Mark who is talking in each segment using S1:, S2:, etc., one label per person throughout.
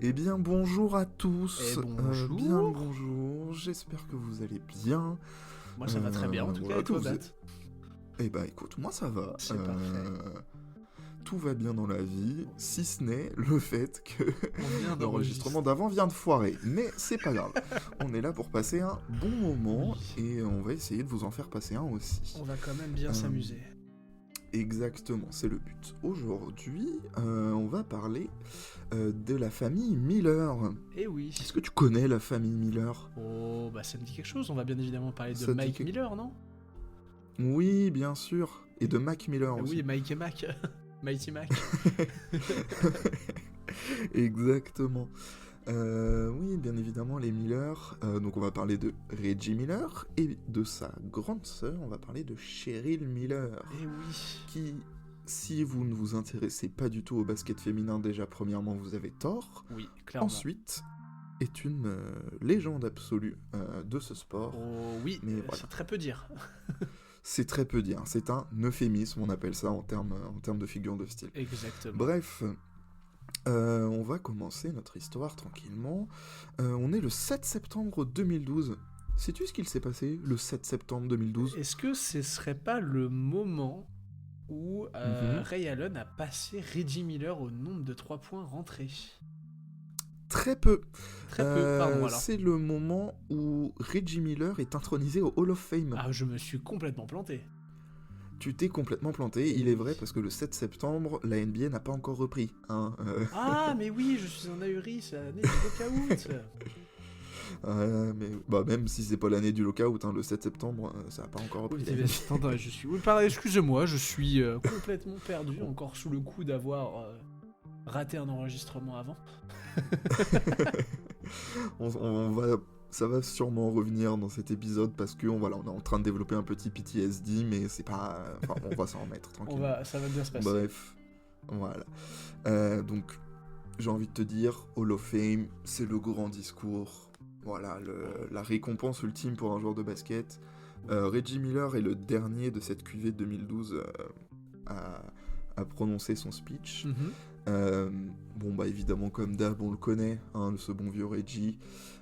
S1: Eh bien bonjour à
S2: Et
S1: tous,
S2: bonjour.
S1: bien le bonjour, j'espère que vous allez bien.
S2: Moi ça va très bien en tout cas,
S1: Voilà,
S2: et toi Bat?
S1: Eh bah écoute, moi ça va.
S2: C'est parfait.
S1: Tout va bien dans la vie, si ce n'est le fait que
S2: On vient
S1: l'enregistrement
S2: d'enregistrer.
S1: d'avant vient de foirer. Mais c'est pas grave, on est là pour passer un bon moment
S2: Oui.
S1: et on va essayer de vous en faire passer un aussi.
S2: On va quand même bien
S1: Euh,
S2: s'amuser.
S1: Exactement, c'est le but. Aujourd'hui, on va parler de la famille Miller.
S2: Eh oui.
S1: Est-ce que tu connais la famille Miller?
S2: Oh bah ça me dit quelque chose, on va bien évidemment parler de
S1: Ça te dit
S2: Mike
S1: quelque-
S2: Miller, non?
S1: Oui, bien sûr. Et de Mac Miller
S2: Eh
S1: aussi.
S2: oui, Mike et Mac. Mighty Mac.
S1: Exactement. Oui, bien évidemment, les Miller. Donc, on va parler de Reggie Miller et de sa grande sœur. On va parler de Cheryl Miller.
S2: Eh oui.
S1: Qui, si vous ne vous intéressez pas du tout au basket féminin, déjà, premièrement, vous avez tort.
S2: Oui, clairement.
S1: Ensuite, est une légende absolue de ce sport.
S2: Oh oui,
S1: Mais voilà.
S2: c'est très peu dire.
S1: C'est très peu dire. C'est un euphémisme, on appelle ça en termes de figure de style.
S2: Exactement.
S1: Bref, on va commencer notre histoire tranquillement. On est le 7 septembre 2012. Sais-tu ce qu'il s'est passé le 7 septembre 2012?
S2: Est-ce que ce serait pas le moment où Ray Allen a passé Reggie Miller au nombre de 3 points rentrés?
S1: Très peu.
S2: Très peu, pardon alors.
S1: C'est le moment où Reggie Miller est intronisé au Hall of Fame.
S2: Ah, je me suis complètement planté.
S1: Tu t'es complètement planté, il est vrai, parce que le 7 septembre, la NBA n'a pas encore repris. Hein,
S2: Ah, mais oui, je suis un ahuri, c'est l'année du lockout.
S1: mais bah, même si c'est pas l'année du lockout, hein, le 7 septembre, ça n'a pas encore repris.
S2: Oui, attends, je suis... Oui, pardon, excusez-moi, je suis complètement perdu, encore sous le coup d'avoir raté un enregistrement avant.
S1: Ça va sûrement revenir dans cet épisode parce que voilà, on est en train de développer un petit PTSD, mais c'est pas. Enfin, on va s'en remettre tranquillement.
S2: Ça va bien se passer.
S1: Bref, voilà. Donc, j'ai envie de te dire, Hall of Fame, c'est le grand discours. Voilà, la récompense ultime pour un joueur de basket. Reggie Miller est le dernier de cette cuvée de 2012 à prononcer son speech. Bon bah évidemment comme d'hab on le connaît, hein, ce bon vieux Reggie,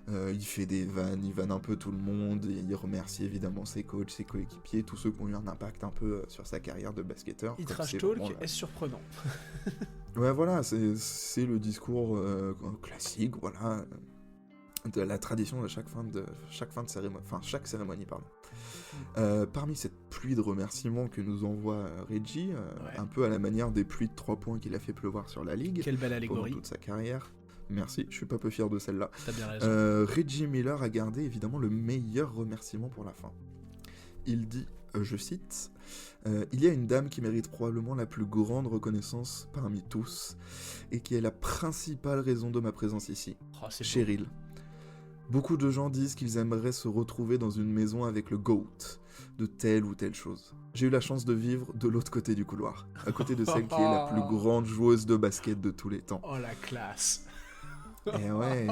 S1: il fait des vannes, il vanne un peu tout le monde, et il remercie évidemment ses coachs, ses coéquipiers, tous ceux qui ont eu un impact un peu sur sa carrière de basketteur.
S2: Il trash talk est surprenant.
S1: Ouais voilà, c'est le discours classique, voilà, de la tradition de chaque fin de cérémonie, enfin chaque cérémonie pardon. Parmi cette pluie de remerciements que nous envoie Reggie, un peu à la manière des pluies de 3 points qu'il a fait pleuvoir sur la ligue.
S2: Quelle belle allégorie.
S1: Pendant toute sa carrière. Merci, je suis pas peu fier de celle-là.
S2: T'as bien raison.
S1: Reggie Miller a gardé évidemment le meilleur remerciement pour la fin. Il dit, je cite, il y a une dame qui mérite probablement la plus grande reconnaissance parmi tous, et qui est la principale raison de ma présence ici.
S2: Oh, c'est
S1: Cheryl. Beaucoup de gens disent qu'ils aimeraient se retrouver dans une maison avec le GOAT, de telle ou telle chose. J'ai eu la chance de vivre de l'autre côté du couloir, à côté de celle qui est la plus grande joueuse de basket de tous les temps.
S2: Oh la classe.
S1: Et ouais,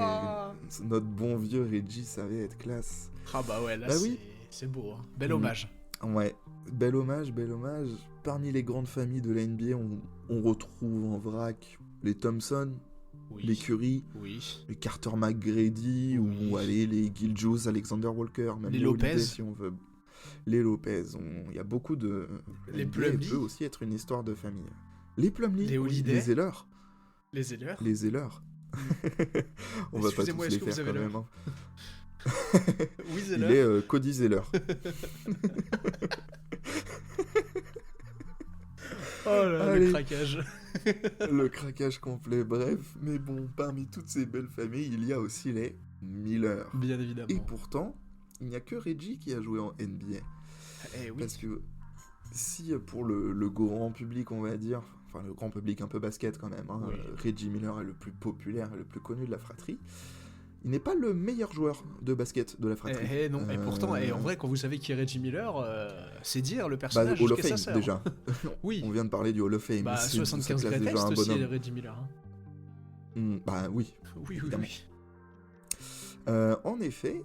S1: notre bon vieux Reggie savait être classe.
S2: Ah bah ouais, là
S1: oui.
S2: c'est beau, hein. Bel hommage.
S1: Ouais, bel hommage, bel hommage. Parmi les grandes familles de la NBA, on retrouve en vrac les Thompson,
S2: oui.
S1: Les Curry,
S2: oui.
S1: les Carter McGrady,
S2: oui.
S1: ou allez, les Gilgeous, Alexander Walker, même
S2: les Lopez
S1: Holiday, si on veut. Les Lopez, il y a beaucoup de...
S2: Les
S1: Plumlee peut aussi être une histoire de famille. Les Plumlee,
S2: les Holiday,
S1: les Zeller.
S2: Les Zeller.
S1: Les Zeller. On va pas tous les faire quand même. Hein.
S2: Oui, Zeller.
S1: Il est Cody Zeller.
S2: Oh là, le craquage.
S1: Le craquage complet, bref. Mais bon, parmi toutes ces belles familles, il y a aussi les Miller.
S2: Bien évidemment.
S1: Et pourtant, il n'y a que Reggie qui a joué en NBA.
S2: Eh oui.
S1: Parce que si pour le grand public, on va dire, enfin le grand public un peu basket quand même, hein,
S2: oui.
S1: Reggie Miller est le plus populaire et le plus connu de la fratrie, il n'est pas le meilleur joueur de basket de la fratrie.
S2: Non, et pourtant, en vrai, quand vous savez qui est Reggie Miller, c'est dire le personnage
S1: Hall of
S2: qu'est
S1: Fame,
S2: sa sœur.
S1: Déjà.
S2: Oui.
S1: On vient de parler du Hall of Fame.
S2: Bah, 75 greatest aussi, Reggie Miller. Hein.
S1: Bah oui.
S2: Oui.
S1: En effet,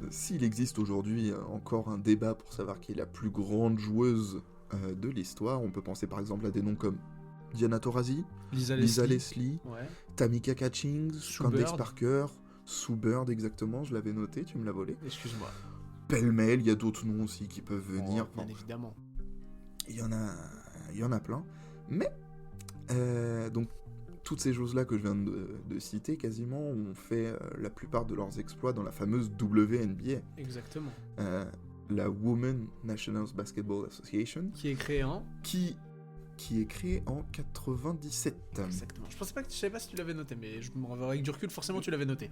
S1: s'il existe aujourd'hui encore un débat pour savoir qui est la plus grande joueuse de l'histoire, on peut penser par exemple à des noms comme Diana Taurasi,
S2: Lisa
S1: Lisa
S2: Leslie.
S1: Leslie,
S2: Ouais.
S1: Tamika Catchings,
S2: Sue
S1: Candace
S2: Bird.
S1: Parker, Sue Bird exactement, je l'avais noté, tu me l'as volé.
S2: Excuse-moi.
S1: Pêle-mêle, il y a d'autres noms aussi qui peuvent venir.
S2: Oh, bien évidemment.
S1: Il y en a plein. Mais, donc, toutes ces choses-là que je viens de citer, quasiment, ont fait la plupart de leurs exploits dans la fameuse WNBA.
S2: Exactement.
S1: La Women National Basketball Association,
S2: Qui est créé en...
S1: qui est créée en 97.
S2: Exactement. Je savais pas si tu l'avais noté, mais avec du recul, forcément, tu l'avais noté.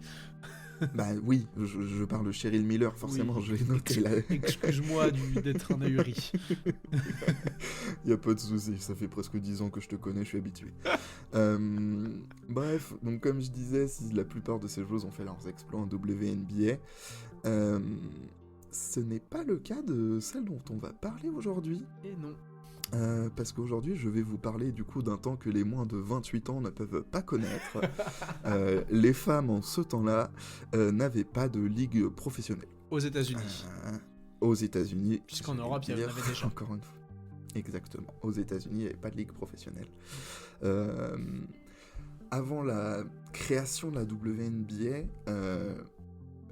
S1: Bah oui, je parle de Cheryl Miller, forcément,
S2: Oui.
S1: je l'ai noté là.
S2: Excuse-moi d'être un ahuri.
S1: Y a pas de souci, ça fait presque 10 ans que je te connais, je suis habitué. Bref, donc comme je disais, si la plupart de ces joueuses ont fait leurs exploits en WNBA, ce n'est pas le cas de celle dont on va parler aujourd'hui.
S2: Et non.
S1: Parce qu'aujourd'hui, je vais vous parler du coup d'un temps que les moins de 28 ans ne peuvent pas connaître. Les femmes en ce temps-là n'avaient pas de ligue professionnelle.
S2: Aux États-Unis.
S1: Aux États-Unis.
S2: Puisqu'en Europe, il y en avait déjà.
S1: Encore une fois. Exactement. Aux États-Unis, il n'y avait pas de ligue professionnelle. Avant la création de la WNBA,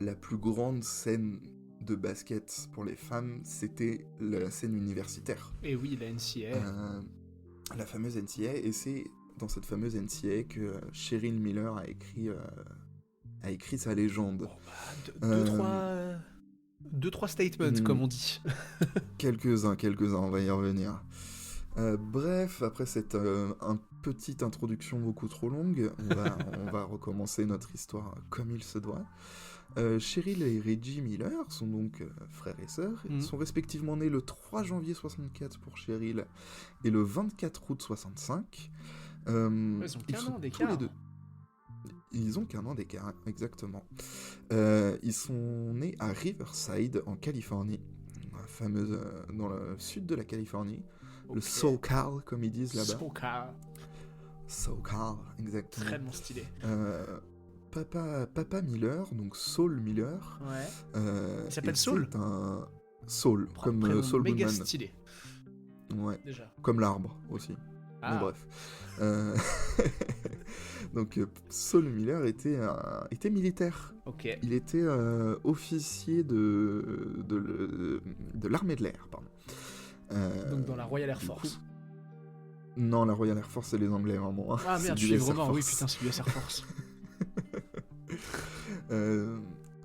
S1: la plus grande scène de basket pour les femmes, c'était la scène universitaire.
S2: Et oui, la NCAA.
S1: La fameuse NCAA, et c'est dans cette fameuse NCAA que Cheryl Miller a écrit sa légende.
S2: Oh, bah, deux, trois statements, comme on dit.
S1: Quelques-uns, on va y revenir. Bref, après cette petite introduction beaucoup trop longue, on va recommencer notre histoire comme il se doit. Cheryl et Reggie Miller sont donc frères et sœurs. Ils sont respectivement nés le 3 janvier 64 pour Cheryl et le 24 août 65.
S2: Ils ont qu'un an d'écart.
S1: Ils ont qu'un an d'écart, exactement. Ils sont nés à Riverside, en Californie, dans le sud de la Californie. Okay. Le SoCal, comme ils disent là-bas. SoCal, exactement.
S2: Très bon stylé.
S1: Papa Miller, donc Saul Miller.
S2: Ouais. Il s'appelle Saul.
S1: C'est un Saul, comme Saul Goodman.
S2: Méga stylé.
S1: Ouais.
S2: Déjà.
S1: Comme l'arbre aussi.
S2: Ah.
S1: Mais bref. Donc Saul Miller était militaire.
S2: Ok.
S1: Il était officier de l'armée de l'air, pardon.
S2: Donc dans la Royal Air Force.
S1: Non, la Royal Air Force, c'est les Anglais, vraiment.
S2: Ah merde, je suis vraiment... Oui, putain, c'est l'US Air Force.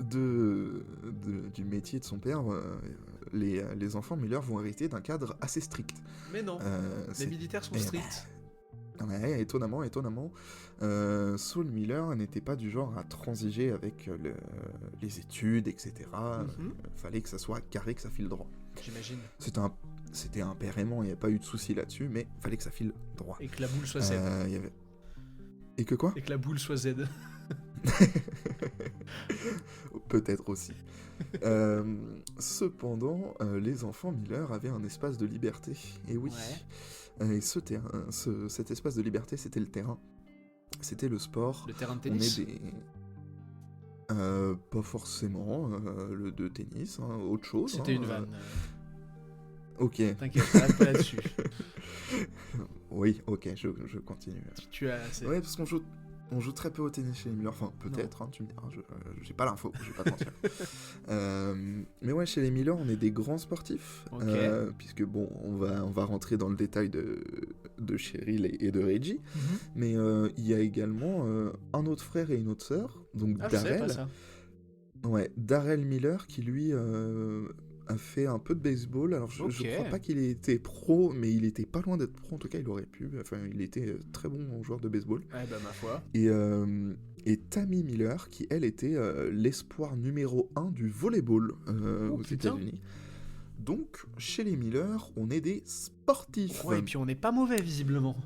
S1: Du métier de son père, les enfants Miller vont hériter d'un cadre assez strict.
S2: Mais non, les militaires sont stricts.
S1: Ouais, étonnamment. Saul Miller n'était pas du genre à transiger avec les études, etc. Fallait que ça soit carré, que ça file droit.
S2: J'imagine.
S1: C'était un père aimant, il n'y a pas eu de souci là-dessus, mais fallait que ça file droit.
S2: Et que la boule soit Z.
S1: Et que quoi ?
S2: Et que la boule soit Z.
S1: Peut-être aussi. Cependant, les enfants Miller avaient un espace de liberté. Et oui. Ouais. Et cet espace de liberté, c'était le terrain. C'était le sport.
S2: Le terrain de tennis.
S1: Pas forcément le de tennis, autre chose.
S2: C'était une vanne.
S1: Ok.
S2: T'inquiète, arrête pas là-dessus.
S1: Oui, ok, je continue. Ouais, parce qu'on joue très peu au tennis chez les Miller, enfin peut-être, tu me diras, j'ai pas l'info, je vais pas te mentir. Mais ouais, chez les Miller, on est des grands sportifs, puisque bon, on va rentrer dans le détail de Cheryl et de Reggie, mais il y a également un autre frère et une autre sœur, donc Darrell.
S2: Je savais pas ça.
S1: Ouais, Darrell Miller qui lui a fait un peu de baseball. Alors je crois pas qu'il était pro, mais il était pas loin d'être pro. En tout cas, il aurait pu. Enfin, il était très bon joueur de baseball.
S2: Ouais, bah ma foi.
S1: Et Tammy Miller qui elle était l'espoir numéro 1 du volleyball aux États-Unis. Donc chez les Miller, on est des sportifs.
S2: Ouais, et puis on n'est pas mauvais visiblement.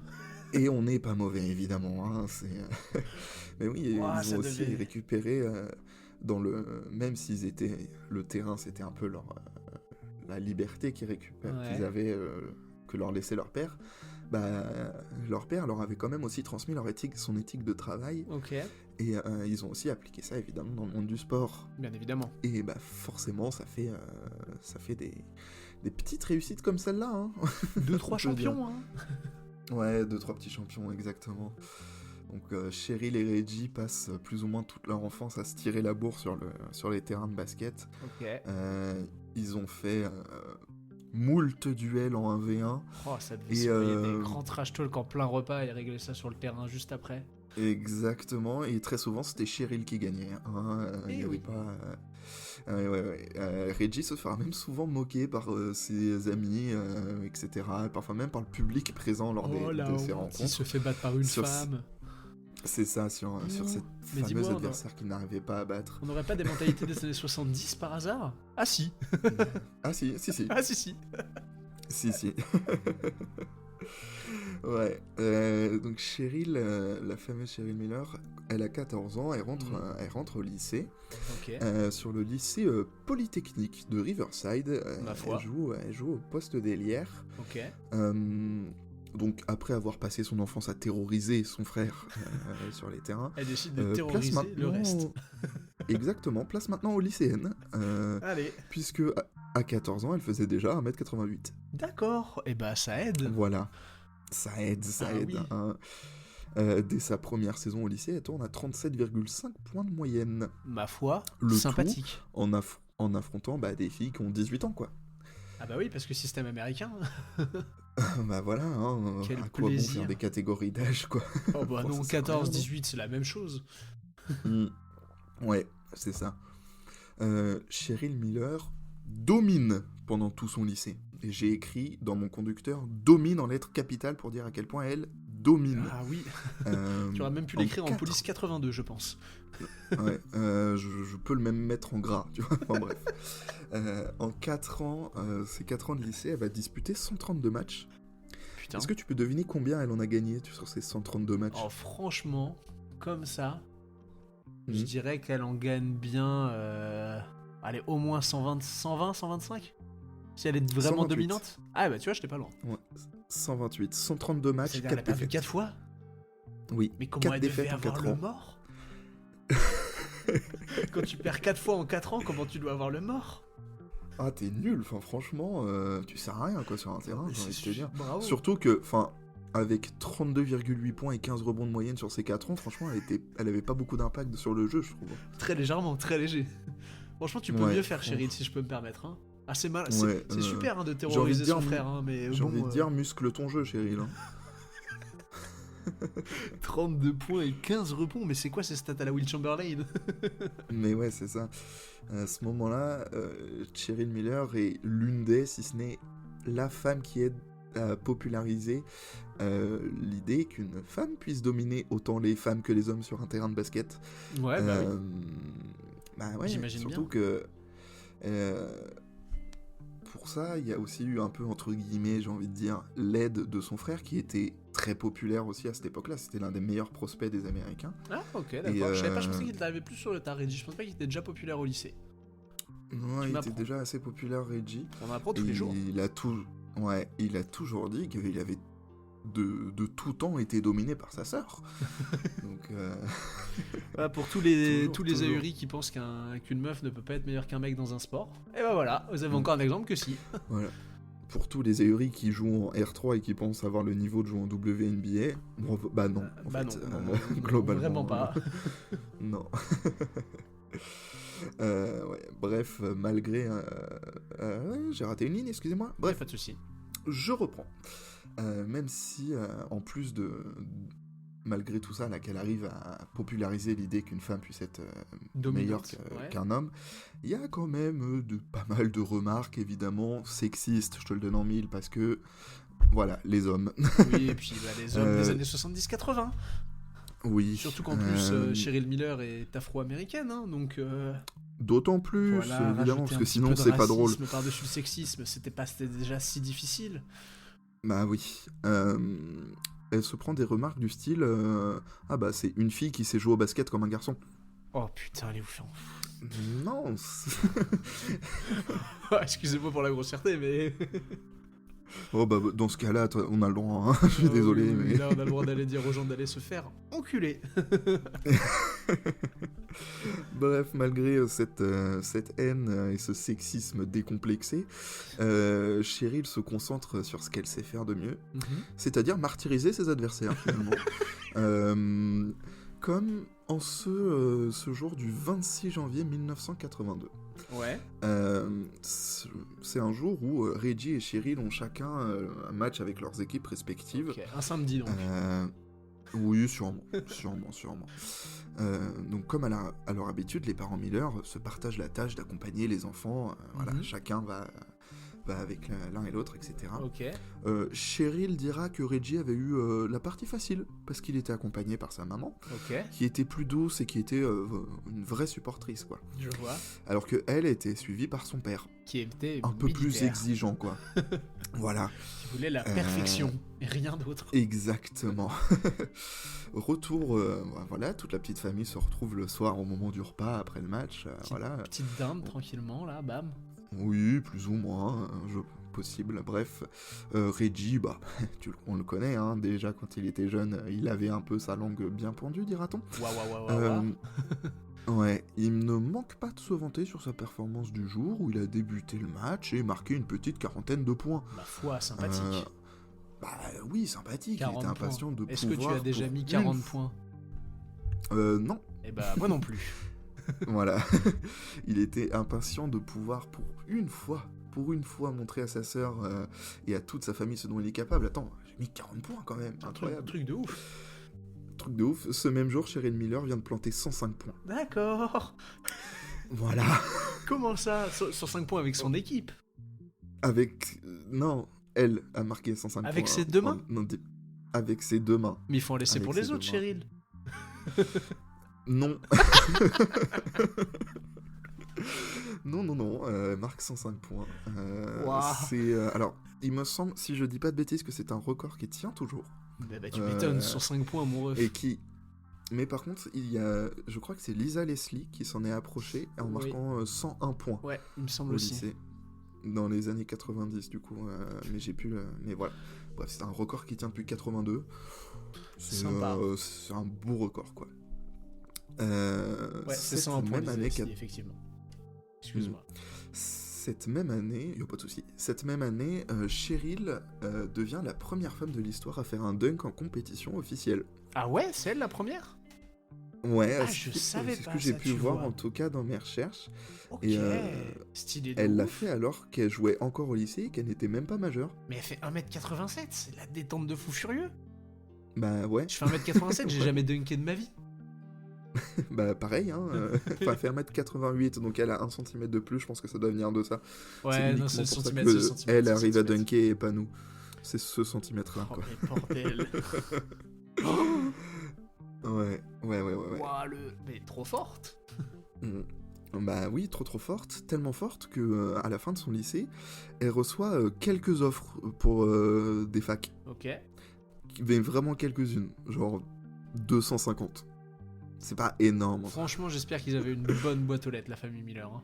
S1: Et on n'est pas mauvais évidemment. Mais oui, ils ont aussi récupéré. Même s'ils étaient le terrain, c'était un peu la liberté qu'ils avaient, que leur laissait leur père. Leur père leur avait quand même aussi transmis son éthique de travail. Et ils ont aussi appliqué ça évidemment dans le monde du sport.
S2: Bien évidemment.
S1: Et forcément, ça fait des petites réussites comme celle-là.
S2: 2-3 champions.
S1: Ouais, 2-3 petits champions, exactement. Donc Cheryl et Reggie passent plus ou moins toute leur enfance à se tirer la bourre sur les terrains de basket.
S2: Ok.
S1: Ils ont fait moult duels en 1v1.
S2: Oh, ça devait
S1: Et
S2: s'envoyer des grands trash talk en plein repas et régler ça sur le terrain juste après.
S1: exactement, et très souvent c'était Cheryl qui gagnait. Hein. Il y avait
S2: Oui.
S1: pas. Ouais. Reggie se fera même souvent moquer par ses amis, etc. Et parfois même par le public présent lors
S2: Oh la
S1: de ces
S2: honte, il
S1: rencontres.
S2: se fait battre par une
S1: Sur-
S2: femme.
S1: C'est ça, sur cette
S2: Mais
S1: fameuse
S2: dis-moi,
S1: adversaire qu'il n'arrivait pas à battre.
S2: on n'aurait pas des mentalités des années 70 par hasard? Ah si.
S1: Ah si.
S2: Ah si.
S1: Si. Ouais. Donc Cheryl, la fameuse Cheryl Miller, elle a 14 ans, elle rentre au lycée.
S2: Ok.
S1: Sur le lycée Polytechnique de Riverside.
S2: Ma foi.
S1: Elle joue au poste d'ailière.
S2: Ok.
S1: Donc après avoir passé son enfance à terroriser son frère sur les terrains,
S2: Elle décide de
S1: place
S2: terroriser le
S1: maintenant-
S2: reste.
S1: Exactement, place maintenant aux lycéennes.
S2: Allez.
S1: Puisque à 14 ans, elle faisait déjà 1m88.
S2: D'accord. Et bah ça aide.
S1: Voilà. Ça aide.
S2: Ah oui.
S1: Hein. Dès sa première saison au lycée, elle tourne à 37,5 points de moyenne.
S2: Ma foi,
S1: Le
S2: sympathique.
S1: En affrontant des filles qui ont 18 ans, quoi.
S2: Ah bah oui, parce que système américain.
S1: Bah voilà, hein,
S2: Quel
S1: à quoi bon
S2: plaisir.
S1: faire des catégories d'âge, quoi.
S2: Oh bah
S1: Bon,
S2: non,
S1: ça sert à rien,
S2: 14,
S1: non
S2: 18, c'est la même chose.
S1: Ouais, c'est ça. Cheryl Miller domine pendant tout son lycée. Et j'ai écrit dans mon conducteur domine en lettres capitales pour dire à quel point elle domine.
S2: Ah oui.
S1: Euh,
S2: Tu aurais même pu l'écrire en
S1: quatre-
S2: police 82, je pense.
S1: Ouais, je peux le même mettre en gras, tu vois. Enfin, bref. En 4 ans, ces 4 ans de lycée, elle va disputer 132 matchs.
S2: Putain.
S1: Est-ce que tu peux deviner combien elle en a gagné sur ces 132 matchs?
S2: Oh, franchement, comme ça, je
S1: Mhm.
S2: dirais qu'elle en gagne bien. Allez, au moins 120, 120, 125 si elle est vraiment
S1: 128.
S2: dominante. Ah bah tu vois, j'étais pas loin.
S1: Ouais, 128, 132 matchs,
S2: C'est-à-dire qu'elle
S1: 4
S2: a perdu
S1: défaites.
S2: 4 fois.
S1: Oui,
S2: Mais comment
S1: 4
S2: elle devait
S1: défaites en
S2: avoir
S1: 4
S2: le
S1: ans.
S2: mort? Quand tu perds 4 fois en 4 ans, comment tu dois avoir le mort?
S1: Ah, t'es nul, enfin, franchement, tu sers à rien, quoi, sur un terrain, j'ai envie de te dire.
S2: Bravo.
S1: Surtout que, enfin, avec 32,8 points et 15 rebonds de moyenne sur ces 4 ans, franchement, elle avait pas beaucoup d'impact sur le jeu, je trouve.
S2: Très légèrement, très léger. Franchement, tu peux
S1: Ouais,
S2: mieux faire,
S1: franchement.
S2: Cheryl, si je peux me permettre. Hein. Ah, c'est mal.
S1: Ouais,
S2: C'est super hein, de
S1: envie de
S2: terroriser
S1: dire,
S2: son frère, hein, mais
S1: J'ai
S2: bon,
S1: envie de dire, muscle ton jeu, Cheryl. Hein.
S2: 32 points et 15 rebonds, mais c'est quoi ces stats à la Will Chamberlain?
S1: Mais ouais, c'est ça. À ce moment-là, Cheryl Miller est l'une des, si ce n'est la femme qui aide à populariser l'idée qu'une femme puisse dominer autant les femmes que les hommes sur un terrain de basket.
S2: Ouais, bah oui.
S1: Bah ouais,
S2: J'imagine
S1: surtout
S2: bien.
S1: que pour ça, il y a aussi eu un peu, entre guillemets, j'ai envie de dire, l'aide de son frère qui était très populaire aussi à cette époque-là. C'était l'un des meilleurs prospects des Américains.
S2: Ah, ok, d'accord.
S1: Et,
S2: Je savais pas, je pensais qu'il était arrivé plus sur le tard, Reggie. Je pensais pas qu'il était déjà populaire au lycée.
S1: Non,
S2: Tu
S1: il était
S2: m'apprends.
S1: déjà assez populaire, Reggie.
S2: On en apprend tous les jours.
S1: Il a toujours dit qu'il avait de tout temps été dominé par sa sœur. Donc,
S2: Voilà, pour tous les
S1: Toujours.
S2: ahuris qui pensent qu'une meuf ne peut pas être meilleure qu'un mec dans un sport, et ben voilà, vous avez
S1: Mm.
S2: encore un exemple que si.
S1: voilà. Pour tous les ahuris qui jouent en R3 et qui pensent avoir le niveau de jouer en WNBA, bah non. En
S2: Bah
S1: fait,
S2: non,
S1: globalement.
S2: vraiment pas.
S1: Non. Ouais, bref, malgré... ouais, j'ai raté une ligne, excusez-moi.
S2: Bref,
S1: Bref,
S2: pas de soucis.
S1: je reprends. Même si, en plus de... Malgré tout ça, là, qu'elle arrive à populariser l'idée qu'une femme puisse être meilleure
S2: Dominante, ouais.
S1: qu'un homme, il y a quand même pas mal de remarques, évidemment, sexistes, je te le donne en mille, parce que, voilà, les hommes.
S2: Oui, et puis bah, les hommes des années 70-80.
S1: Oui.
S2: Surtout qu'en plus, Cheryl Miller est afro-américaine, hein, donc
S1: D'autant plus,
S2: voilà,
S1: évidemment,
S2: rajouter
S1: parce
S2: un
S1: que
S2: petit
S1: sinon
S2: peu de
S1: c'est pas drôle.
S2: racisme par-dessus le sexisme, c'était déjà si difficile.
S1: Bah oui. Elle se prend des remarques du style ah bah c'est une fille qui sait jouer au basket comme un garçon.
S2: Oh putain, elle est ouf.
S1: Non.
S2: Excusez-moi pour la grossièreté, mais
S1: Oh bah dans ce cas-là, on a le droit, hein. Je suis désolé,
S2: oui,
S1: mais...
S2: là, on a le droit d'aller dire aux gens d'aller se faire enculer.
S1: Bref, malgré cette haine et ce sexisme décomplexé, Cheryl se concentre sur ce qu'elle sait faire de mieux, c'est-à-dire martyriser ses adversaires, finalement. Comme en ce jour du 26 janvier 1982.
S2: Ouais.
S1: C'est un jour où Reggie et Cheryl ont chacun un match avec leurs équipes respectives.
S2: Ok, un samedi donc.
S1: Oui, sûrement. Donc comme à leur habitude, les parents Miller se partagent la tâche d'accompagner les enfants. Voilà, chacun va avec l'un et l'autre, etc.
S2: Ok.
S1: Cheryl dira que Reggie avait eu la partie facile, parce qu'il était accompagné par sa maman, qui était plus douce et qui était une vraie supportrice, quoi.
S2: Je vois.
S1: Alors que elle était suivie par son père.
S2: Qui était
S1: un peu plus exigeant, quoi. Voilà.
S2: Qui voulait la perfection, et rien d'autre.
S1: Exactement. Retour, voilà, toute la petite famille se retrouve le soir au moment du repas, après le match, voilà.
S2: Petite dinde, tranquillement, là, bam.
S1: Oui, plus ou moins, possible, bref. Reggie, bah, on le connaît, hein, déjà quand il était jeune, il avait un peu sa langue bien pendue, dira-t-on. Ouais, il ne manque pas de se vanter sur sa performance du jour, où il a débuté le match et marqué une petite 40aine de points.
S2: Ma foi, sympathique.
S1: Bah oui, sympathique, il était impatient de pouvoir...
S2: Est-ce que tu as déjà mis 40 points ?
S1: Non.
S2: Eh bah, moi non plus.
S1: Voilà. Il était impatient de pouvoir, pour une fois, montrer à sa sœur et à toute sa famille ce dont il est capable. Attends, j'ai mis 40 points quand même, incroyable.
S2: Truc de ouf.
S1: Truc de ouf. Ce même jour, Cheryl Miller vient de planter 105 points.
S2: D'accord.
S1: Voilà.
S2: Comment ça 105 points avec son équipe ?
S1: Avec... non, elle a marqué 105 points.
S2: Avec ses deux mains ?
S1: Avec ses deux mains.
S2: Mais il faut en laisser pour les autres, Cheryl.
S1: Non. non, marque 105 points.
S2: Wow.
S1: C'est... alors, il me semble, si je dis pas de bêtises, que c'est un record qui tient toujours.
S2: Bah tu m'étonnes, 105 points, mon ref.
S1: Et qui... Mais par contre, il y a... Je crois que c'est Lisa Leslie qui s'en est approchée en marquant 101 points.
S2: Ouais, il me semble aussi.
S1: Lycée, dans les années 90, du coup. Mais j'ai pu... Mais voilà. Bref, c'est un record qui tient depuis 82. C'est un beau record, quoi.
S2: Ouais, c'est ça un point même année effectivement. Excuse-moi.
S1: Cette même année, y a pas de souci. Cette même année, Cheryl devient la première femme de l'histoire à faire un dunk en compétition officielle.
S2: Ah ouais, c'est elle la première ?
S1: Ouais,
S2: je savais
S1: c'est
S2: pas
S1: ce que j'ai
S2: ça,
S1: pu voir en tout cas dans mes recherches.
S2: Ok,
S1: et
S2: stylé de
S1: elle
S2: ouf.
S1: l'a fait alors qu'elle jouait encore au lycée et qu'elle n'était même pas majeure.
S2: Mais elle fait 1m87, c'est la détente de fou furieux.
S1: Bah ouais.
S2: Je fais 1m87, j'ai jamais dunké de ma vie.
S1: Bah pareil, hein. Enfin, elle fait 1m88, donc elle a 1 cm de plus, je pense que ça doit venir de ça.
S2: Ouais, non, c'est le centimètre,
S1: elle arrive à dunker et pas nous. C'est ce centimètre-là, quoi.
S2: Mais bordel.
S1: Ouais.
S2: Wow, mais trop forte.
S1: Bah oui, trop forte, tellement forte que à la fin de son lycée, elle reçoit quelques offres pour des facs.
S2: Ok.
S1: Mais vraiment quelques-unes, genre 250. C'est pas énorme.
S2: Franchement, j'espère qu'ils avaient une bonne boîte aux lettres, la famille Miller. Hein.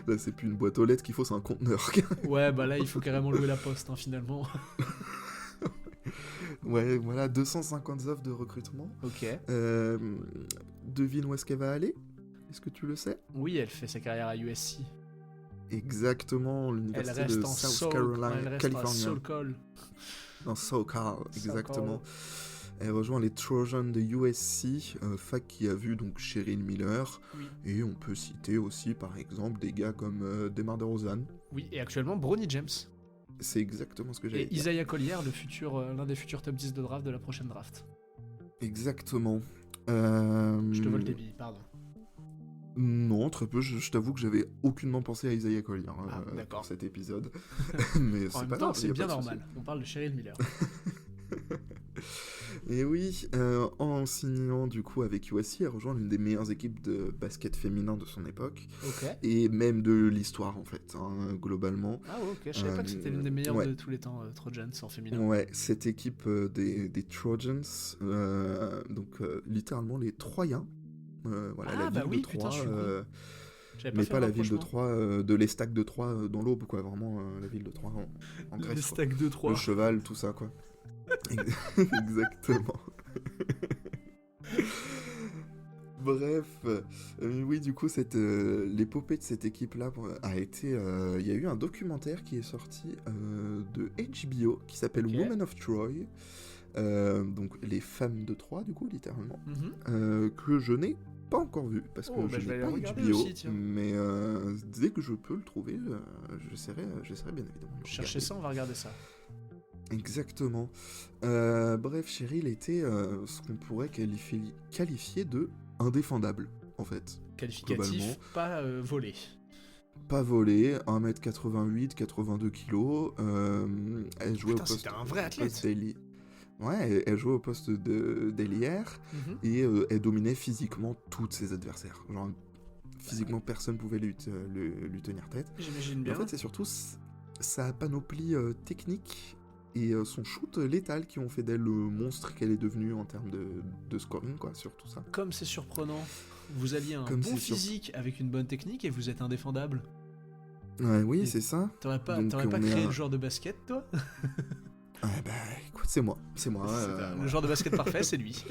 S1: Là, c'est plus une boîte aux lettres qu'il faut, c'est un conteneur.
S2: Ouais, bah là, il faut carrément louer la poste, hein, finalement.
S1: Ouais, voilà, 250 offres de recrutement.
S2: Ok.
S1: Devine où est-ce qu'elle va aller ? Est-ce que tu le sais ?
S2: Oui, elle fait sa carrière à USC.
S1: Exactement, l'université de South Carolina, Californie. Dans SoCal, exactement. Elle rejoint les Trojans de USC, fac qui a vu donc Cheryl Miller. Oui. Et on peut citer aussi, par exemple, des gars comme DeMar DeRozan.
S2: Oui, et actuellement, Bronny James.
S1: C'est exactement ce que j'allais dire.
S2: Et Isaiah Collier, l'un des futurs top 10 de draft de la prochaine draft.
S1: Exactement.
S2: Je te vole tes billes, pardon.
S1: Non, très peu. Je t'avoue que j'avais aucunement pensé à Isaiah Collier pour cet épisode. Mais c'est pas grave.
S2: C'est bien normal. On parle de Cheryl Miller.
S1: Et oui, en signant du coup avec USC, elle rejoint l'une des meilleures équipes de basket féminin de son époque.
S2: Okay.
S1: Et même de l'histoire en fait, globalement.
S2: Ah ouais, ok, je savais pas que c'était l'une des meilleures de tous les temps, Trojans en féminin.
S1: Ouais, cette équipe des Trojans, donc littéralement les Troyens. Voilà, la ville de Troie.
S2: J'avais
S1: Mais
S2: fait
S1: pas
S2: un
S1: la ville de
S2: rapprochement.
S1: Troyes, de l'Estac de Troyes dans l'Aube, quoi. Vraiment la ville de Troyes en
S2: Les
S1: Grèce. Quoi.
S2: stacks de
S1: Le
S2: 3.
S1: cheval, tout ça, quoi. Exactement. Bref, oui, du coup, l'épopée de cette équipe-là a été. Il y a eu un documentaire qui est sorti de HBO qui s'appelle
S2: Ok.
S1: Women of Troy. Donc, les femmes de Troie, du coup, littéralement. Que je n'ai pas encore vu parce que
S2: Oh,
S1: je
S2: bah, je vais
S1: n'ai
S2: aller
S1: pas
S2: regarder
S1: HBO.
S2: aussi, tiens.
S1: Mais dès que je peux le trouver, j'essaierai bien évidemment. de
S2: Cherchez
S1: regarder.
S2: ça, on va regarder ça.
S1: Exactement. Bref, Cheryl était ce qu'on pourrait qualifier de indéfendable, en fait.
S2: Qualificatif,
S1: Globalement.
S2: pas volé.
S1: Pas volée, 1m88, 82 kg. Elle jouait
S2: Putain,
S1: au poste,
S2: c'était un vrai athlète.
S1: Ouais, elle jouait au poste d'ailière
S2: Mhm.
S1: et elle dominait physiquement tous ses adversaires. Genre, physiquement, personne pouvait lui tenir tête.
S2: J'imagine
S1: Mais
S2: bien.
S1: en fait, c'est surtout sa panoplie technique et son shoot létal qui ont fait d'elle le monstre qu'elle est devenue en termes de scoring, quoi, sur tout ça.
S2: Comme c'est surprenant, vous alliez un
S1: Comme
S2: bon
S1: c'est sur-
S2: physique avec une bonne technique et vous êtes indéfendable.
S1: Ouais, oui,
S2: Et
S1: c'est ça.
S2: T'aurais pas
S1: Donc, on est
S2: créé
S1: un-
S2: le joueur de basket, toi?
S1: Bah, écoute, c'est moi.
S2: C'est le
S1: voilà.
S2: joueur de basket parfait, c'est lui.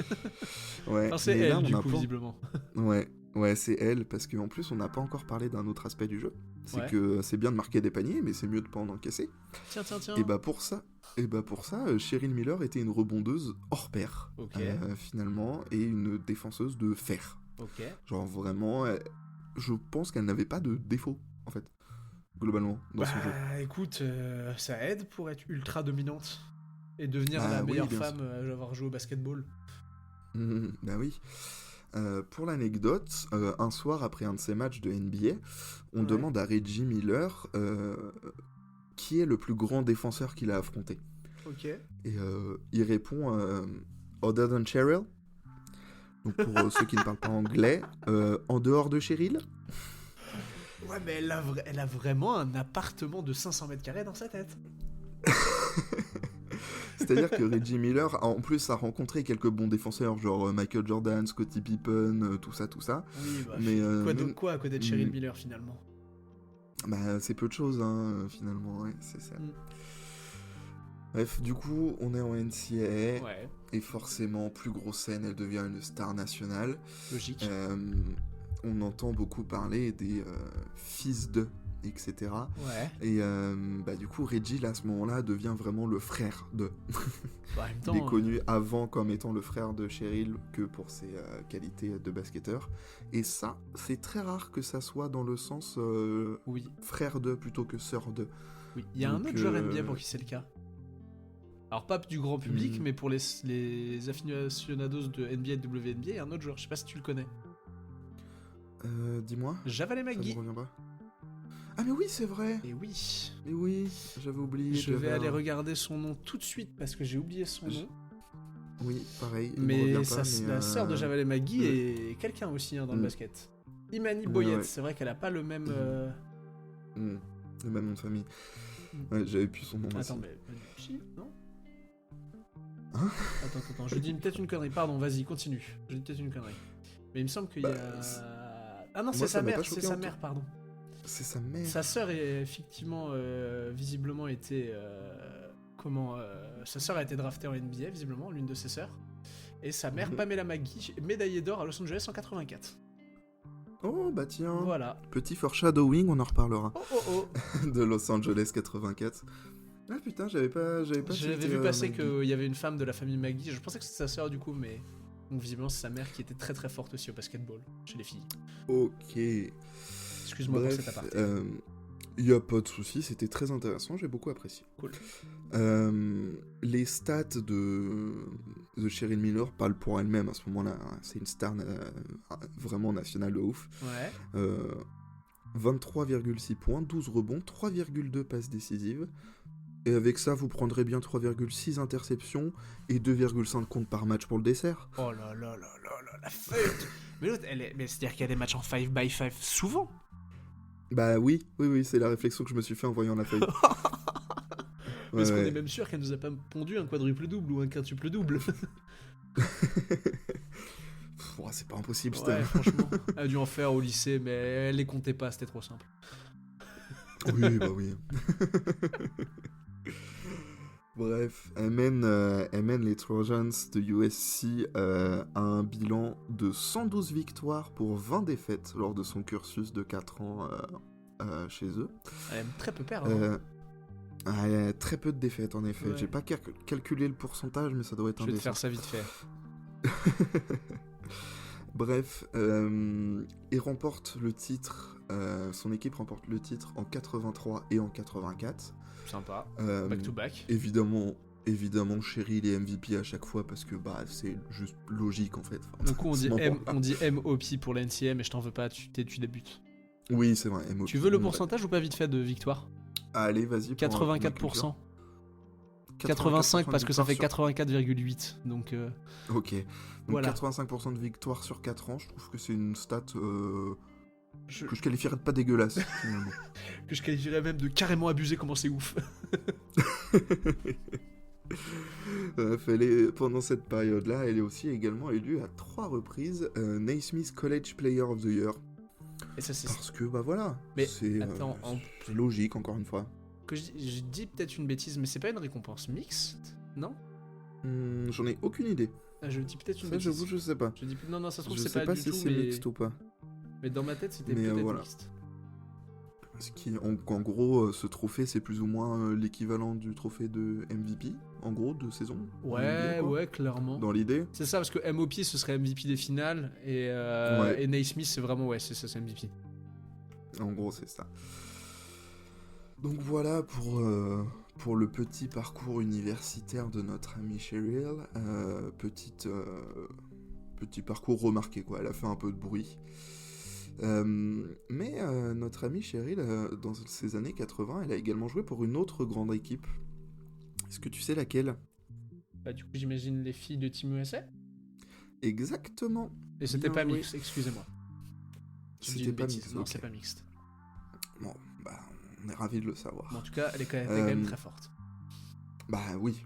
S1: Ouais,
S2: Enfin, c'est
S1: mais là,
S2: elle,
S1: on
S2: du
S1: a
S2: coup,
S1: pas-
S2: visiblement.
S1: Ouais, c'est elle, parce qu'en plus, on n'a pas encore parlé d'un autre aspect du jeu. C'est
S2: Ouais.
S1: que c'est bien de marquer des paniers, mais c'est mieux de pas en encaisser.
S2: Tiens.
S1: Et bah pour ça, Cheryl Miller était une rebondeuse hors pair,
S2: Ok.
S1: finalement, et une défenseuse de fer.
S2: Ok.
S1: Genre vraiment, je pense qu'elle n'avait pas de défaut, en fait, globalement, dans son jeu.
S2: Bah, écoute, ça aide pour être ultra dominante et devenir
S1: Bah,
S2: la
S1: oui,
S2: meilleure
S1: bien
S2: femme à avoir joué au basketball.
S1: Bah oui. Pour l'anecdote, un soir après un de ces matchs de NBA, on
S2: Ouais.
S1: demande à Reggie Miller qui est le plus grand défenseur qu'il a affronté.
S2: Ok.
S1: Et il répond Other than Cheryl. Donc pour ceux qui ne parlent pas anglais, en dehors de Cheryl.
S2: Ouais, mais elle a vraiment un appartement de 500 mètres carrés dans sa tête.
S1: C'est-à-dire que Reggie Miller, en plus, a rencontré quelques bons défenseurs, genre Michael Jordan, Scottie Pippen, tout ça.
S2: Oui, bah,
S1: Mais,
S2: quoi à côté de Cheryl Miller, finalement?
S1: Bah, c'est peu de choses, hein, finalement, ouais, c'est ça.
S2: Mm.
S1: Bref, du coup, on est en NCAA,
S2: Ouais,
S1: et forcément, plus grosse scène, elle devient une star nationale.
S2: logique.
S1: On entend beaucoup parler des fils de, etc.
S2: Ouais.
S1: Et bah, du coup, Reggie, là, à ce moment-là, devient vraiment le frère de.
S2: Bah, en même
S1: Il
S2: temps,
S1: est connu avant comme étant le frère de Cheryl que pour ses qualités de basketteur. Et ça, c'est très rare que ça soit dans le sens
S2: oui.
S1: frère de plutôt que sœur de.
S2: Oui, il y a un
S1: Donc,
S2: autre joueur NBA pour qui c'est le cas. Alors pas du grand public, mais pour les aficionados de NBA et de WNBA, il y a un autre joueur, je sais pas si tu le connais.
S1: Dis-moi.
S2: Javalé
S1: Ça me
S2: McGee.
S1: revient pas. Ah mais oui, c'est vrai.
S2: Et oui.
S1: Mais oui, j'avais oublié.
S2: Je vais
S1: j'avais
S2: aller
S1: un-
S2: regarder son nom tout de suite parce que j'ai oublié son nom.
S1: Oui, pareil. il me
S2: Mais,
S1: revient pas,
S2: la sœur de Javalé McGee
S1: le-
S2: est quelqu'un aussi hein, dans le
S1: Mm.
S2: basket. Imani
S1: Ouais,
S2: Boyette,
S1: ouais.
S2: c'est vrai qu'elle a pas le même.
S1: Le même nom de famille.
S2: Mm.
S1: Ouais, j'avais plus son nom aussi.
S2: Attends, mais. Si, non
S1: Hein
S2: Attends, je dis peut-être une connerie. Pardon, vas-y, continue. Je dis peut-être une connerie. Mais il me semble qu'il y
S1: Bah,
S2: a. Ah non,
S1: moi,
S2: c'est
S1: ça
S2: sa
S1: m'a
S2: mère,
S1: pas
S2: c'est
S1: choqué
S2: sa
S1: en
S2: mère, pardon.
S1: C'est sa mère.
S2: Sa sœur est effectivement, visiblement, été. Sa sœur a été draftée en NBA, visiblement, l'une de ses sœurs. Et sa mère,
S1: Mhm.
S2: Pamela McGee, médaillée d'or à Los Angeles en 84.
S1: Oh bah tiens.
S2: Voilà.
S1: Petit foreshadowing, on en reparlera.
S2: Oh.
S1: De Los Angeles 84. Ah putain, j'avais pas
S2: J'avais
S1: tilté,
S2: vu passer
S1: McGee.
S2: qu'il y avait une femme de la famille McGee. Je pensais que c'était sa sœur du coup, mais. Donc visiblement, c'est sa mère qui était très très forte aussi au basketball, chez les filles.
S1: Ok.
S2: Excuse-moi pour
S1: Bref,
S2: cet aparté.
S1: y a pas de souci, c'était très intéressant, j'ai beaucoup apprécié.
S2: Cool.
S1: Les stats de Cheryl Miller parlent pour elle-même à ce moment-là. Hein. C'est une star vraiment nationale de ouf.
S2: Ouais.
S1: 23,6 points, 12 rebonds, 3,2 passes décisives. Et avec ça, vous prendrez bien 3,6 interceptions et 2,5 comptes par match pour le dessert.
S2: Oh là là là là là, la fête. Mais l'autre, mais c'est-à-dire qu'il y a des matchs en 5x5 souvent.
S1: Bah oui, c'est la réflexion que je me suis fait en voyant la feuille.
S2: Parce qu'on
S1: Ouais.
S2: est même sûr qu'elle nous a pas pondu un quadruple double ou un quintuple double.
S1: c'est pas impossible,
S2: Ouais, franchement. Elle a dû en faire au lycée, mais elle les comptait pas, c'était trop simple.
S1: Oui, bah oui. Bref, elle mène les Trojans de USC à un bilan de 112 victoires pour 20 défaites lors de son cursus de 4 ans chez eux.
S2: Elle aime très peu perdre. Hein.
S1: Elle a très peu de défaites en effet.
S2: Ouais.
S1: J'ai pas calculé le pourcentage, mais ça doit être
S2: Je vais te
S1: indécent.
S2: faire ça vite fait.
S1: Bref, il remporte le titre, son équipe remporte le titre en 83 et en 84.
S2: Sympa. Back to back.
S1: Évidemment, Cheryl est MVP à chaque fois parce que bah c'est juste logique en fait. Enfin,
S2: Du coup, on
S1: à ce
S2: dit,
S1: moment-là.
S2: on dit MOP pour la NCA, mais je t'en veux pas, tu débutes.
S1: Oui, c'est vrai. MOP.
S2: Tu veux le
S1: Ouais.
S2: pourcentage ou pas vite fait de victoire?
S1: Allez, vas-y.
S2: 84%. 85 parce que ça fait 84,8. Donc,
S1: Ok. Donc
S2: voilà.
S1: 85% de victoire sur 4 ans, je trouve que c'est une stat que
S2: je
S1: qualifierais de pas dégueulasse, finalement.
S2: que je qualifierais même de carrément abusé, comment c'est ouf.
S1: Pendant cette période-là, elle est aussi également élue à 3 reprises Naismith College Player of the Year.
S2: Et ça, c'est.
S1: Parce que, bah voilà,
S2: Mais
S1: c'est
S2: attends,
S1: c'est logique, encore une fois.
S2: que je dis peut-être une bêtise, mais c'est pas une récompense mixte? Non?
S1: J'en ai aucune idée.
S2: Je dis peut-être une
S1: Ça,
S2: bêtise.
S1: j'avoue, je sais pas.
S2: Je dis non, ça se trouve
S1: Je
S2: c'est
S1: sais
S2: pas
S1: pas
S2: du
S1: si
S2: tout,
S1: c'est
S2: mais...
S1: mixte ou pas.
S2: mais dans ma tête c'était
S1: Mais,
S2: peut-être
S1: voilà.
S2: mixte.
S1: En gros, ce trophée, c'est plus ou moins l'équivalent du trophée de MVP, en gros, de saison.
S2: Ouais,
S1: NBA, quoi,
S2: ouais, clairement.
S1: dans l'idée.
S2: C'est ça, parce que MOP ce serait MVP des finales, et Naismith c'est vraiment, ouais, c'est ça, c'est MVP.
S1: En gros, c'est ça. Donc voilà pour le petit parcours universitaire de notre amie Cheryl. Petit parcours remarqué, quoi. Elle a fait un peu de bruit. Mais notre amie Cheryl, dans ces années 80, elle a également joué pour une autre grande équipe. Est-ce que tu sais laquelle?
S2: Bah, du coup, j'imagine les filles de Team USA.
S1: Exactement.
S2: Et c'était
S1: Bien
S2: pas
S1: joué.
S2: mixte, excusez-moi. Je dis
S1: C'était
S2: une
S1: pas
S2: bêtise,
S1: mixte,
S2: non,
S1: ok.
S2: c'est pas mixte.
S1: Bon, bah, on est ravis de le savoir.
S2: Bon, en tout cas, elle est quand même très forte.
S1: Bah oui,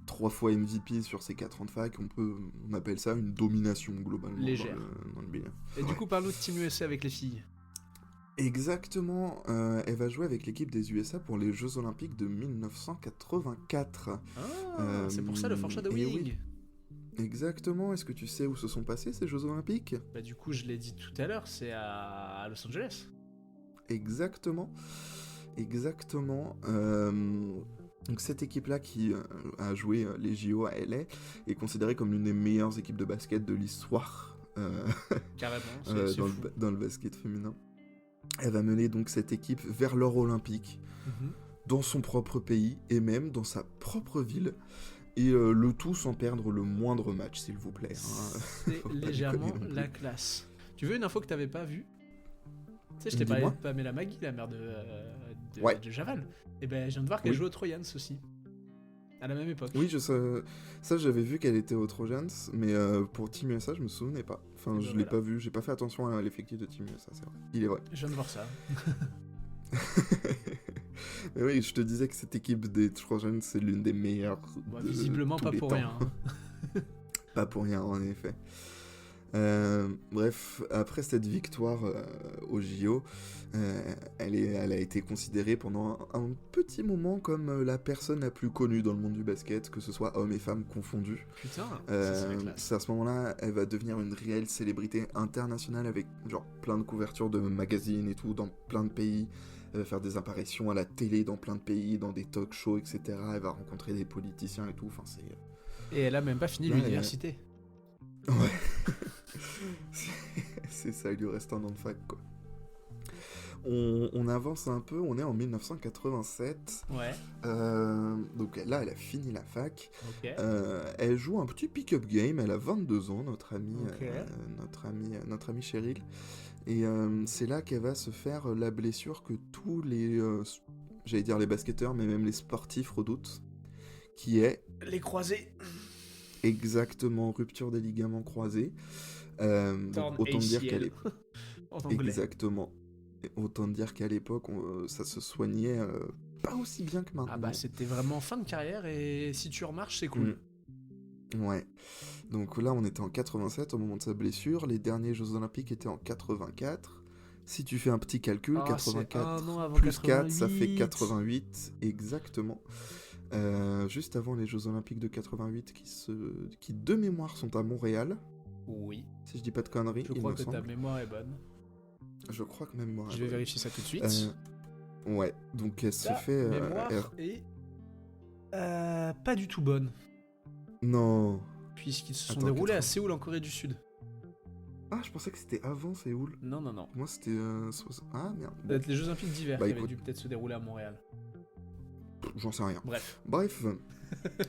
S1: 3 fois MVP sur ces 4 ans de fac, on appelle ça une domination globalement
S2: Légère.
S1: dans le bilan.
S2: Et du coup, parle-nous de Team USA avec les filles.
S1: Exactement, elle va jouer avec l'équipe des USA pour les Jeux Olympiques de 1984.
S2: Ah, c'est pour ça le foreshadowing.
S1: et oui. Exactement, est-ce que tu sais où se sont passés ces Jeux Olympiques?
S2: Bah, du coup, je l'ai dit tout à l'heure, c'est à Los Angeles.
S1: Exactement. Donc cette équipe-là qui a joué les JO à LA est considérée comme l'une des meilleures équipes de basket de l'histoire
S2: Carrément, c'est fou.
S1: dans le basket féminin. Elle va mener donc cette équipe vers l'or olympique dans son propre pays et même dans sa propre ville. Et le tout sans perdre le moindre match, s'il vous plaît. Hein.
S2: C'est légèrement la classe. Tu veux une info que t'avais pas vue? Tu sais, je t'ai parlé
S1: Dis-moi.
S2: de Pamela Magui, la mère de
S1: Ouais.
S2: Javal. Et ben, je viens de voir qu'elle
S1: Oui.
S2: joue aux Trojans aussi. À la même époque.
S1: Oui, ça j'avais vu qu'elle était aux Trojans, mais pour Team USA, je me souvenais pas. Enfin,
S2: Et ben
S1: je l'ai
S2: voilà.
S1: pas vu, j'ai pas fait attention à l'effectif de Team USA, c'est vrai. Il est vrai.
S2: Je viens de voir ça.
S1: Mais oui, je te disais que cette équipe des Trojans, c'est l'une des meilleures.
S2: Bon,
S1: de
S2: visiblement
S1: tous
S2: pas
S1: les
S2: pour
S1: temps.
S2: rien. Hein.
S1: Pas pour rien, en effet. Bref, après cette victoire au JO, elle a été considérée pendant un petit moment comme la personne la plus connue dans le monde du basket, que ce soit hommes et femmes confondus.
S2: Putain, ça c'est la classe.
S1: C'est à ce moment-là, elle va devenir une réelle célébrité internationale avec genre plein de couvertures de magazines et tout dans plein de pays. Elle va faire des apparitions à la télé dans plein de pays, dans des talk shows, etc. Elle va rencontrer des politiciens et tout. Enfin, c'est...
S2: Et elle a même pas fini
S1: Là,
S2: l'université.
S1: Ouais. C'est ça, il lui reste un an de fac, quoi. On avance un peu, on est en 1987.
S2: Ouais,
S1: Donc là, elle a fini la fac.
S2: ok.
S1: Elle joue un petit pick-up game, elle a 22 ans, notre amie,
S2: Ok.
S1: notre amie Cheryl. Et c'est là qu'elle va se faire la blessure que tous les, j'allais dire les basketteurs, mais même les sportifs redoutent, qui est
S2: Les croisés.
S1: exactement rupture des ligaments croisés. Donc
S2: Torn
S1: autant dire
S2: ACL.
S1: qu'elle est
S2: En anglais.
S1: exactement. Et autant dire qu'à l'époque, ça se soignait pas aussi bien que maintenant.
S2: Ah bah c'était vraiment fin de carrière et si tu remarches c'est cool.
S1: Ouais. Donc là, on était en 87 au moment de sa blessure. Les derniers Jeux Olympiques étaient en 84. Si tu fais un petit calcul,
S2: Ah, c'est un
S1: 84
S2: an avant
S1: plus 4, ça fait
S2: 88.
S1: 88, exactement. Juste avant les Jeux Olympiques de 88, qui de mémoire sont à Montréal,
S2: Oui.
S1: si je dis pas de conneries,
S2: Je
S1: il
S2: crois
S1: me
S2: que ta
S1: semble.
S2: mémoire est bonne.
S1: Je crois que même moi.
S2: Je vais vérifier ça tout de suite.
S1: Ouais, donc elle se
S2: Ta
S1: fait...
S2: mémoire est pas du tout bonne,
S1: Non.
S2: puisqu'ils se sont
S1: Attends,
S2: déroulés à
S1: 80.
S2: Séoul en Corée du Sud.
S1: Ah, je pensais que c'était avant Séoul.
S2: Non, non, non.
S1: Moi, c'était... Ah, merde. Bon,
S2: Peut-être les Jeux Olympiques d'hiver
S1: Bah,
S2: qui avaient
S1: écoute.
S2: dû peut-être se dérouler à Montréal.
S1: j'en sais rien.
S2: Bref.
S1: Bref,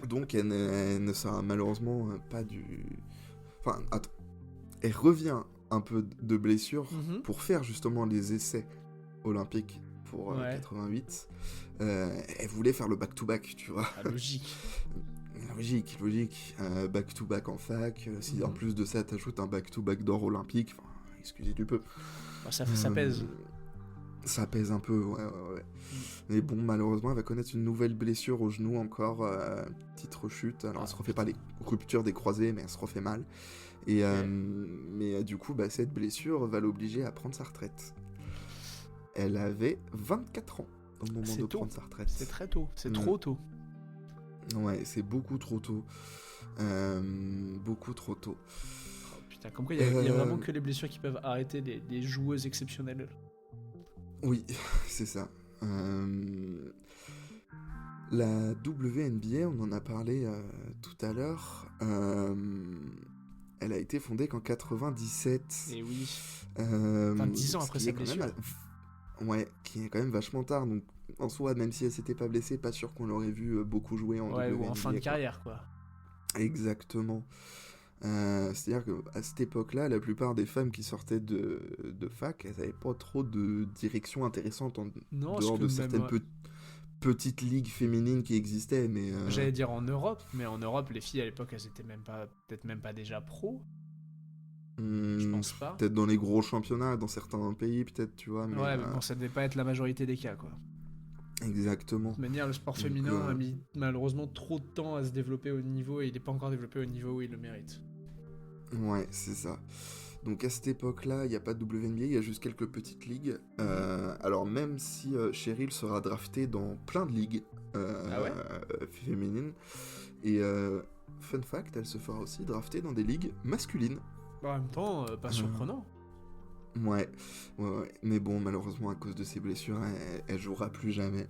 S1: donc elle ne sera malheureusement pas du... Enfin, attends. Elle revient un peu de blessure
S2: Mhm.
S1: pour faire justement les essais olympiques pour
S2: Ouais.
S1: 88. Elle voulait faire le back-to-back, tu vois.
S2: Ah, logique.
S1: Logique. Back-to-back en fac. Si en
S2: Mhm.
S1: plus de ça, t'ajoutes un back-to-back d'or olympique, enfin, excusez du peu.
S2: Bah, ça pèse.
S1: Ça pèse un peu, ouais. Mais bon, malheureusement, elle va connaître une nouvelle blessure au genou encore, petite rechute. Alors, elle se refait pas les ruptures des croisés, mais elle se refait mal. Et, mais du coup, cette blessure va l'obliger à prendre sa retraite. Elle avait 24 ans au moment
S2: C'est
S1: de
S2: tôt.
S1: prendre sa retraite.
S2: C'est très tôt. C'est trop tôt.
S1: Ouais, c'est beaucoup trop tôt. Beaucoup trop tôt.
S2: Oh, putain, comme quoi il y a vraiment que les blessures qui peuvent arrêter des joueuses exceptionnelles.
S1: Oui, c'est ça. La WNBA, on en a parlé tout à l'heure, elle a été fondée qu'en 97.
S2: Et oui.
S1: Enfin,
S2: 10 ans après sa blessure.
S1: Ouais, qui est quand même vachement tard. Donc, en soi, même si elle s'était pas blessée, pas sûr qu'on l'aurait vu beaucoup jouer en
S2: Ouais,
S1: WNBA.
S2: ou en fin de
S1: quoi.
S2: carrière, quoi.
S1: Exactement. C'est-à-dire qu'à cette époque-là, la plupart des femmes qui sortaient de fac, elles n'avaient pas trop de direction intéressante en
S2: Non,
S1: dehors
S2: parce
S1: de
S2: que
S1: certaines
S2: même,
S1: petites ligues féminines qui existaient, mais...
S2: j'allais dire en Europe, mais en Europe, les filles à l'époque, elles étaient peut-être même pas déjà pro. Je pense pas.
S1: Peut-être dans les gros championnats, dans certains pays, peut-être, tu vois. Mais,
S2: Ouais, mais bon, ça devait pas être la majorité des cas, quoi.
S1: Exactement.
S2: De toute manière, le sport féminin a mis malheureusement trop de temps à se développer au niveau et il n'est pas encore développé au niveau où il le mérite.
S1: Ouais, c'est ça. Donc à cette époque-là, il n'y a pas de WNBA, il y a juste quelques petites ligues. Alors même si Cheryl sera draftée dans plein de ligues féminines, et fun fact, elle se fera aussi drafter dans des ligues masculines.
S2: En même temps, pas surprenant.
S1: Ouais. Mais bon, malheureusement, à cause de ses blessures, elle jouera plus jamais.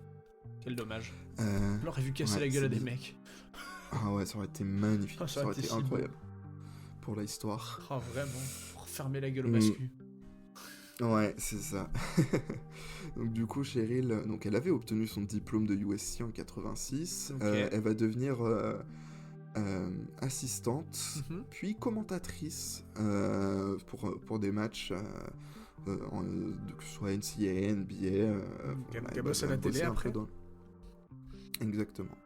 S2: Quel dommage. On aurait vu casser la gueule à des mecs.
S1: Ah ouais, ça aurait été magnifique,
S2: Ah,
S1: ça aurait été
S2: si
S1: incroyable. Pour l'histoire.
S2: Ah, vraiment. Pour fermer la gueule au mascu.
S1: Ouais, c'est ça. Donc du coup, Cheryl, donc elle avait obtenu son diplôme de USC en 86.
S2: Okay.
S1: Elle va devenir assistante, puis commentatrice pour des matchs, que ce soit NCAA, NBA.
S2: Elle bosse à la télé après.
S1: Exactement.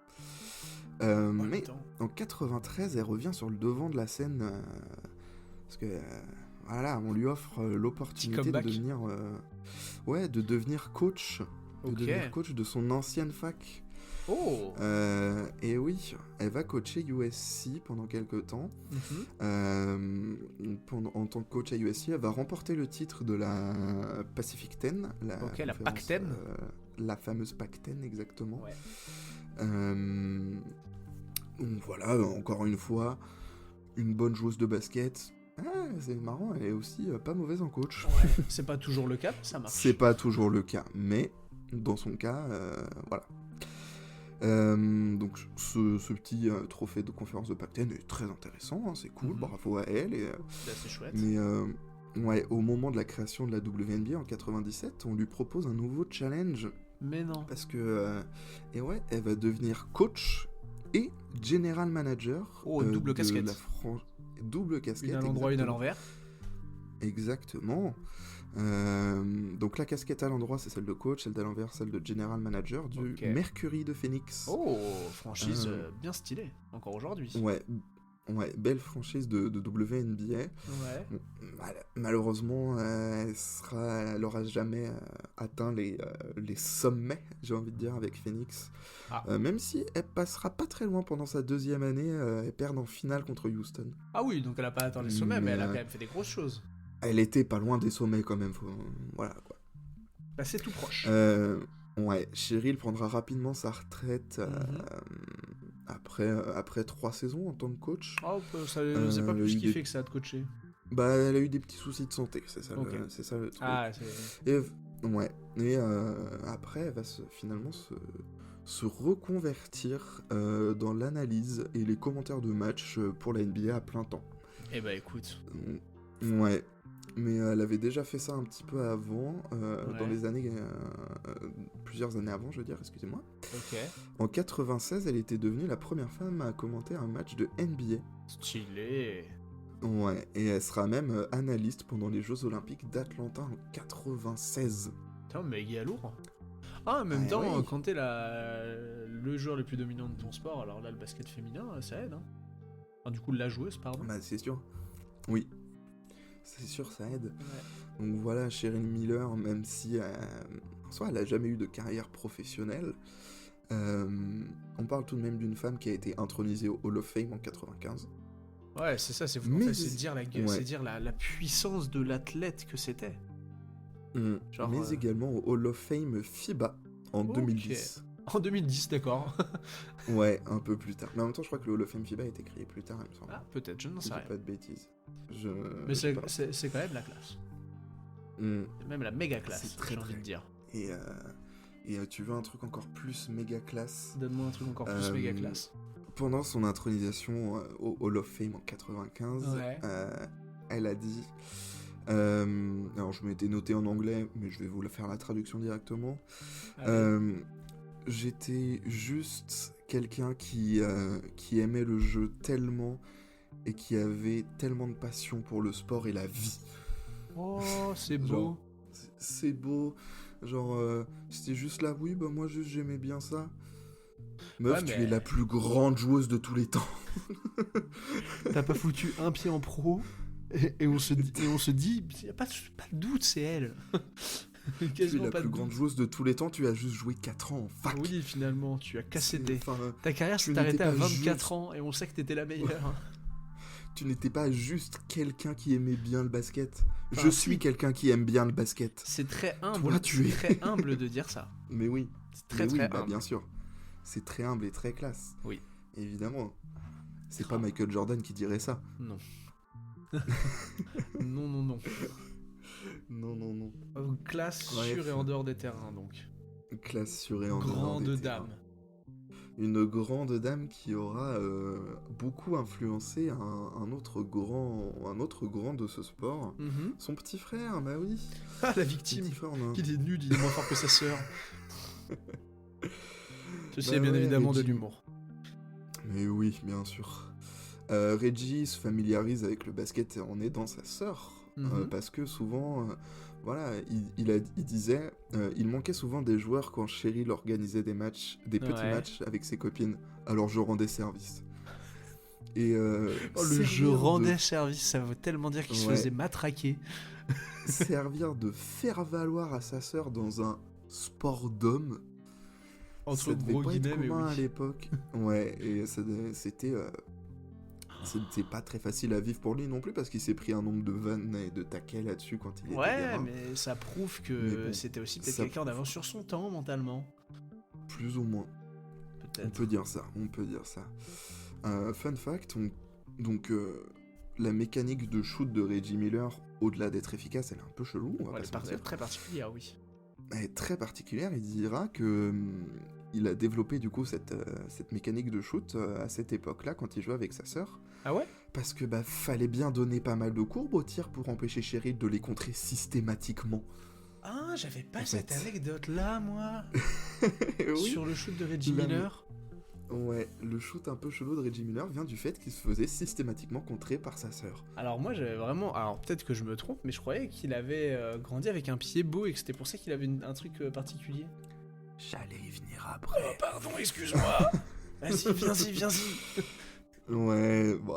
S1: Mais en 93, elle revient sur le devant de la scène parce que voilà, on lui offre l'opportunité de devenir de devenir coach, devenir coach de son ancienne fac.
S2: Oh.
S1: Et oui, elle va coacher USC pendant quelques temps. En tant que coach à USC, elle va remporter le titre de la Pacific 10,
S2: la Pac-10,
S1: la fameuse Pac-10 exactement.
S2: Ouais.
S1: Donc voilà, encore une fois, une bonne joueuse de basket. Ah, c'est marrant, elle est aussi pas mauvaise en coach.
S2: Ouais, c'est pas toujours le cas, ça marche.
S1: C'est pas toujours le cas, mais dans son cas, voilà. Donc ce petit trophée de conférence de Pac-10 est très intéressant, hein, c'est cool, bravo à elle.
S2: C'est assez chouette.
S1: Mais ouais, au moment de la création de la WNBA en 97, on lui propose un nouveau challenge.
S2: Mais non.
S1: Parce que elle va devenir coach et general manager.
S2: Double casquette.
S1: Double casquette.
S2: Une à l'endroit, une à l'envers.
S1: Exactement. Donc la casquette à l'endroit, c'est celle de coach, celle d'à l'envers, celle de general manager du Mercury de Phoenix.
S2: Oh, franchise bien stylée, encore aujourd'hui.
S1: Ouais, belle franchise de WNBA.
S2: Ouais.
S1: Bon, malheureusement, elle aura jamais atteint les sommets, j'ai envie de dire, avec Phoenix.
S2: Ah.
S1: Même si elle passera pas très loin pendant sa deuxième année, elle perd en finale contre Houston.
S2: Ah oui, donc elle a pas atteint les sommets, mais elle a quand même fait des grosses choses.
S1: Elle était pas loin des sommets quand même, voilà quoi.
S2: Bah, c'est tout proche.
S1: Ouais, Cheryl prendra rapidement sa retraite après 3 saisons en tant que coach.
S2: Oh, c'est pas plus kiffé que ça de coacher.
S1: Bah, elle a eu des petits soucis de santé, c'est ça,
S2: Ok.
S1: c'est ça le truc.
S2: Ah, c'est...
S1: Et après, elle va finalement se reconvertir dans l'analyse et les commentaires de match pour la NBA à plein temps.
S2: Eh bah écoute.
S1: Ouais, mais elle avait déjà fait ça un petit peu avant, dans les années... plusieurs années avant, je veux dire, excusez-moi.
S2: Ok.
S1: En 96, elle était devenue la première femme à commenter un match de NBA.
S2: Stylé.
S1: Ouais, et elle sera même analyste pendant les Jeux Olympiques d'Atlanta en 96.
S2: Putain, méga lourd. Ah, en même temps,
S1: oui.
S2: quand t'es le joueur le plus dominant de ton sport, alors là, le basket féminin, ça aide. Hein. Enfin, du coup, la joueuse, pardon.
S1: Bah, c'est sûr. Oui. C'est sûr, ça aide.
S2: Ouais.
S1: Donc voilà, Cheryl Miller, même si en soi, elle a jamais eu de carrière professionnelle, on parle tout de même d'une femme qui a été intronisée au Hall of Fame en 95.
S2: Ouais, c'est ça, c'est
S1: Mais
S2: c'est dire la puissance de l'athlète que c'était. Genre,
S1: mais également au Hall of Fame FIBA en 2010.
S2: En 2010, d'accord.
S1: Ouais, un peu plus tard. Mais en même temps, je crois que le Hall of Fame FIBA a été créé plus tard, il me semble.
S2: Ah, peut-être, je n'en sais
S1: Je dis
S2: rien.
S1: pas de bêtises.
S2: Mais c'est quand même la classe. Même la méga classe,
S1: C'est très,
S2: j'ai envie de dire.
S1: Et tu veux un truc encore plus méga classe?
S2: Donne-moi un truc encore plus méga classe.
S1: Pendant son intronisation au Hall of Fame en 95,
S2: Ouais.
S1: elle a dit... alors je m'étais noté en anglais, mais je vais vous faire la traduction directement. J'étais juste quelqu'un qui aimait le jeu tellement et qui avait tellement de passion pour le sport et la vie.
S2: Oh, c'est beau.
S1: Genre, c'est beau. Genre, c'était juste là, oui, bah moi juste j'aimais bien ça. Meuf,
S2: Ouais, mais...
S1: tu es la plus grande joueuse de tous les temps.
S2: T'as pas foutu un pied en pro et on se dit, y a pas de doute, c'est elle.
S1: Tu es la plus grande joueuse de tous les temps, tu as juste joué 4 ans en fac.
S2: Oui, finalement, tu as cassé
S1: Enfin,
S2: ta carrière s'est arrêtée à 24 ans et on sait que t'étais la meilleure.
S1: Tu n'étais pas juste quelqu'un qui aimait bien le basket.
S2: Enfin,
S1: je suis quelqu'un qui aime bien le basket.
S2: C'est très humble.
S1: Toi, tu es
S2: très humble de dire ça.
S1: Mais oui.
S2: C'est très
S1: Mais oui,
S2: très
S1: bah,
S2: humble.
S1: bien sûr. C'est très humble et très classe.
S2: Oui.
S1: Évidemment. C'est pas Michael Jordan qui dirait ça.
S2: Non. non.
S1: Non.
S2: Classe
S1: Ouais,
S2: sur et en dehors des terrains, donc.
S1: Classe sur et en dehors
S2: Grande
S1: des
S2: dame.
S1: terrains. Une grande dame qui aura beaucoup influencé un autre grand de ce sport. Son petit frère, bah oui.
S2: Ah, la
S1: Son
S2: victime.
S1: petit frère,
S2: Il est nul, il est moins fort que sa sœur. Ceci
S1: Bah
S2: est bien
S1: ouais,
S2: évidemment de
S1: Reggie.
S2: l'humour.
S1: Mais oui, bien sûr. Reggie se familiarise avec le basket en aidant sa sœur. Parce que souvent, voilà, il disait, il manquait souvent des joueurs quand Cheryl organisait des petits matchs avec ses copines. Alors je rendais service. Et
S2: le je rendais service, ça veut tellement dire qu'il se faisait matraquer.
S1: Servir de faire valoir à sa sœur dans un sport d'homme.
S2: Entre
S1: ça devait
S2: gros
S1: pas
S2: guillemets,
S1: être
S2: mais
S1: commun
S2: oui.
S1: à l'époque. Ouais, et c'était pas très facile à vivre pour lui non plus parce qu'il s'est pris un nombre de vannes et de taquets là-dessus quand il était gamin.
S2: Mais ça prouve que
S1: bon,
S2: c'était aussi peut-être quelqu'un en avance sur son temps mentalement.
S1: Plus ou moins.
S2: Peut-être.
S1: On peut dire ça. Fun fact, la mécanique de shoot de Reggie Miller, au-delà d'être efficace, elle est un peu chelou.
S2: Elle est très particulière, oui.
S1: Elle est très particulière. Il dira que il a développé du coup cette mécanique de shoot à cette époque-là quand il jouait avec sa sœur.
S2: Ah ouais?
S1: Parce que fallait bien donner pas mal de courbes au tir pour empêcher Cheryl de les contrer systématiquement.
S2: Ah, j'avais pas cette anecdote-là, moi.
S1: Oui.
S2: Sur le shoot de Reggie Miller.
S1: Ouais, le shoot un peu chelou de Reggie Miller vient du fait qu'il se faisait systématiquement contrer par sa sœur.
S2: Alors moi j'avais vraiment... Alors peut-être que je me trompe, mais je croyais qu'il avait grandi avec un pied beau et que c'était pour ça qu'il avait un truc particulier.
S1: J'allais y venir après.
S2: Oh pardon, excuse-moi. Vas-y, viens-y.
S1: Ouais, bon,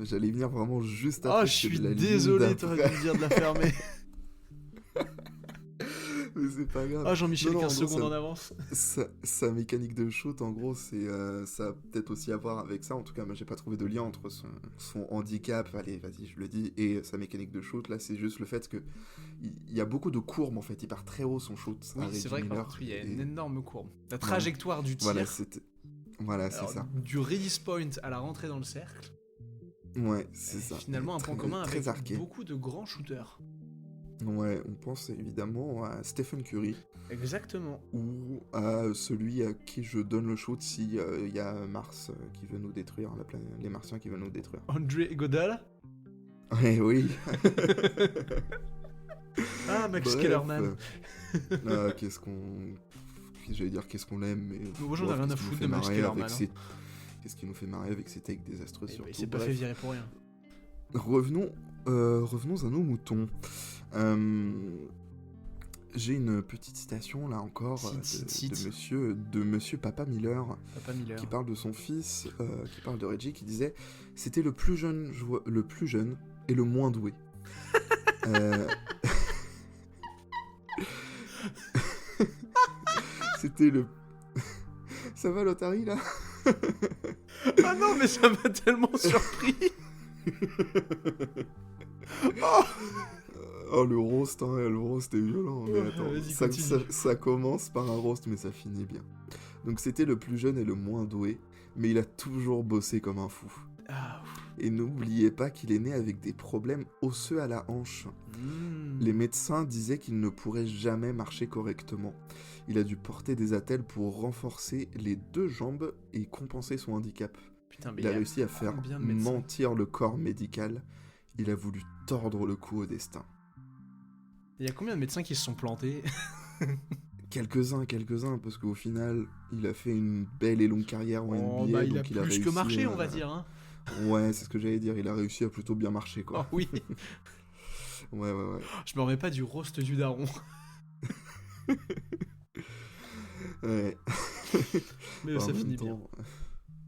S1: j'allais venir vraiment juste après.
S2: Oh, je suis désolé, t'aurais dû me dire de la fermer.
S1: Mais c'est pas grave.
S2: Oh, Jean-Michel,
S1: Non,
S2: 15
S1: non,
S2: secondes en avance.
S1: sa mécanique de shoot, en gros, ça a peut-être aussi à voir avec ça. En tout cas, moi, j'ai pas trouvé de lien entre son handicap, allez, vas-y, je le dis, et sa mécanique de shoot. Là, c'est juste le fait que il y a beaucoup de courbes, en fait. Il part très haut son shoot.
S2: Oui,
S1: à
S2: c'est
S1: Reggie
S2: vrai
S1: Miller,
S2: qu'il y a une
S1: et-
S2: énorme courbe. La trajectoire du tir,
S1: Voilà, c'est
S2: alors,
S1: ça.
S2: du release point à la rentrée dans le cercle,
S1: Ouais, c'est
S2: est
S1: ça.
S2: finalement un point commun
S1: très
S2: avec
S1: arqué.
S2: beaucoup de grands shooters.
S1: Ouais, on pense évidemment à Stephen Curry
S2: Exactement.
S1: ou à celui à qui je donne le shoot si il y a Mars qui veut nous détruire, les Martiens qui veulent nous détruire.
S2: André Godal.
S1: Ouais, oui.
S2: Ah, Max
S1: Bref,
S2: Kellerman.
S1: qu'est-ce qu'on l'aime, mais
S2: Moi, j'en ai rien à
S1: qu'est-ce qui nous
S2: foutre
S1: fait
S2: de Max
S1: marrer
S2: Kellerman.
S1: avec ses- Qu'est-ce qui nous fait marrer avec ses takes désastreux
S2: Eh ben,
S1: surtout.
S2: il s'est pas
S1: Bref.
S2: fait virer pour rien.
S1: Revenons à nos moutons. J'ai une petite citation là encore de monsieur Papa Miller
S2: Papa Miller.
S1: qui parle de son fils, qui parle de Reggie, qui disait c'était le plus jeune et le moins doué. C'était le. Ça va l'Otari là?
S2: Ah non, mais ça m'a tellement surpris.
S1: Oh, le roast, hein, le roast est violent. Mais attends,
S2: Vas-y,
S1: ça,
S2: continue.
S1: ça commence par un roast, mais ça finit bien. Donc c'était le plus jeune et le moins doué, mais il a toujours bossé comme un fou.
S2: Ah, ouf.
S1: Et n'oubliez pas qu'il est né avec des problèmes osseux à la hanche. Les médecins disaient qu'il ne pourrait jamais marcher correctement. Il a dû porter des attelles pour renforcer les 2 jambes et compenser son handicap.
S2: Putain, mais
S1: Il a réussi à faire
S2: combien de médecins
S1: mentir le corps médical. Il a voulu tordre le cou au destin.
S2: Il y a combien de médecins qui se sont plantés?
S1: Quelques-uns, parce qu'au final, il a fait une belle et longue carrière en
S2: Oh,
S1: NBA.
S2: bah, il a
S1: donc
S2: plus
S1: réussi
S2: que marché,
S1: à-
S2: on va dire. Hein.
S1: Ouais, c'est ce que j'allais dire. Il a réussi à plutôt bien marcher,
S2: Oh
S1: quoi.
S2: oui,
S1: Ouais.
S2: je me remets pas du roast du daron.
S1: Ouais.
S2: Mais
S1: En
S2: ça
S1: même
S2: finit bien.
S1: temps,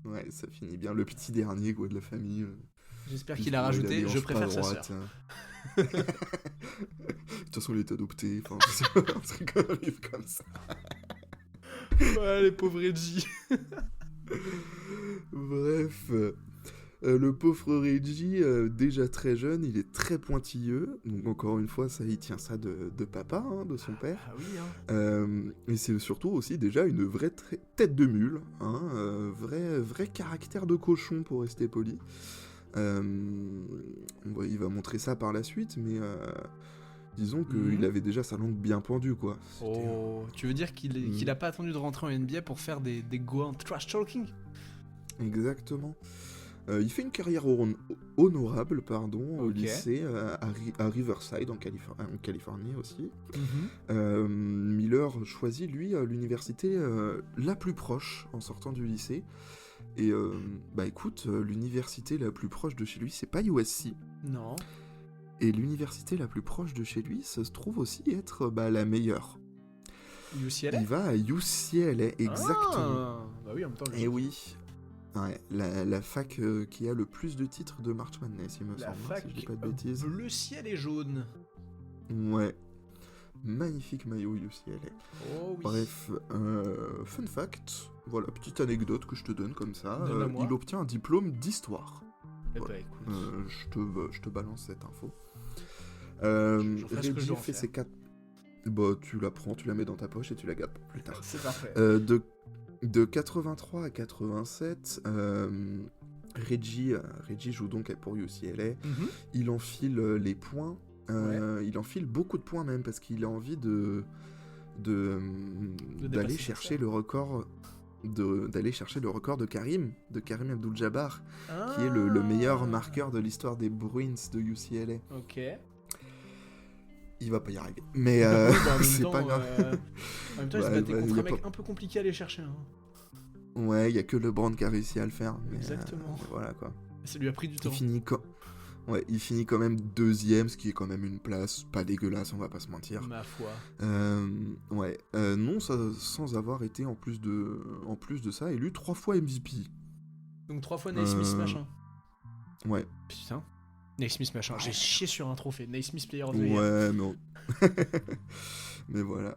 S1: Ouais, ça finit bien. Le petit dernier, quoi, de la famille.
S2: J'espère
S1: Juste
S2: qu'il a
S1: pour
S2: rajouté
S1: il
S2: je
S1: hanche pas
S2: préfère sa
S1: droite,
S2: sœur.
S1: hein. De toute façon, il est adopté. Enfin, c'est un truc comme ça.
S2: Ouais, les pauvres Reggie.
S1: Bref, le pauvre Reggie, déjà très jeune, il est très pointilleux. Donc encore une fois, ça, il tient ça de papa, hein, de son père.
S2: Ah oui, hein.
S1: Et c'est surtout aussi déjà une vraie tête de mule, hein, vrai caractère de cochon pour rester poli. Il va montrer ça par la suite, mais disons qu'il avait déjà sa langue bien pendue, quoi.
S2: Oh, tu veux dire qu'il a pas attendu de rentrer en NBA pour faire des go en trash talking?
S1: Exactement. Il fait une carrière honorable, au
S2: Ok.
S1: lycée à Riverside en Californie aussi.
S2: Mhm.
S1: Miller choisit lui l'université la plus proche en sortant du lycée. Et bah écoute, l'université la plus proche de chez lui, c'est pas USC.
S2: Non.
S1: Et l'université la plus proche de chez lui, ça se trouve aussi être la meilleure.
S2: UCLA?
S1: Il va à UCLA, exactement.
S2: Ah, bah oui, en même temps.
S1: Et oui. Ouais, la fac qui a le plus de titres de March Madness, il me
S2: La
S1: semble,
S2: fac
S1: si je dis pas de bêtises.
S2: bleu ciel et jaune.
S1: Ouais. Magnifique maillot UCLA.
S2: Oh oui.
S1: Bref, fun fact, voilà, petite anecdote que je te donne comme ça.
S2: Donne-la-moi.
S1: Il obtient un diplôme d'histoire.
S2: Eh
S1: voilà.
S2: bah écoute.
S1: Je te balance cette info.
S2: Je ferai ce que je
S1: Reggie
S2: dois en
S1: fait
S2: faire.
S1: ses 4... Bah, tu la prends, tu la mets dans ta poche et tu la gardes pour plus tard.
S2: C'est parfait.
S1: De 83 à 87, Reggie joue donc pour UCLA.
S2: Mhm.
S1: Il enfile les points. Il enfile beaucoup de points même parce qu'il a envie d'aller
S2: dépasser
S1: chercher
S2: sa
S1: le record de Karim Abdul-Jabbar,
S2: Ah.
S1: qui est le meilleur marqueur de l'histoire des Bruins de UCLA.
S2: Ok.
S1: Il va pas y arriver, mais
S2: Bah, en même
S1: c'est
S2: temps,
S1: pas grave.
S2: En même temps, il se
S1: Ouais,
S2: battait
S1: bah,
S2: contre
S1: y a
S2: un mec
S1: pas-
S2: un peu compliqué à aller chercher. Hein.
S1: Ouais, il y a que LeBron qui a réussi à le faire. Mais,
S2: Exactement.
S1: voilà quoi.
S2: Ça lui a pris du temps.
S1: Il finit quand même 2ème, ce qui est quand même une place pas dégueulasse, on va pas se mentir.
S2: Ma foi.
S1: Non, sans avoir été en plus de ça, élu 3 fois MVP.
S2: Donc 3 fois Naismith machin.
S1: Ouais.
S2: Putain. Naismith machin. J'ai chié sur un trophée. Naismith Player of the Year.
S1: Ouais, mais voilà.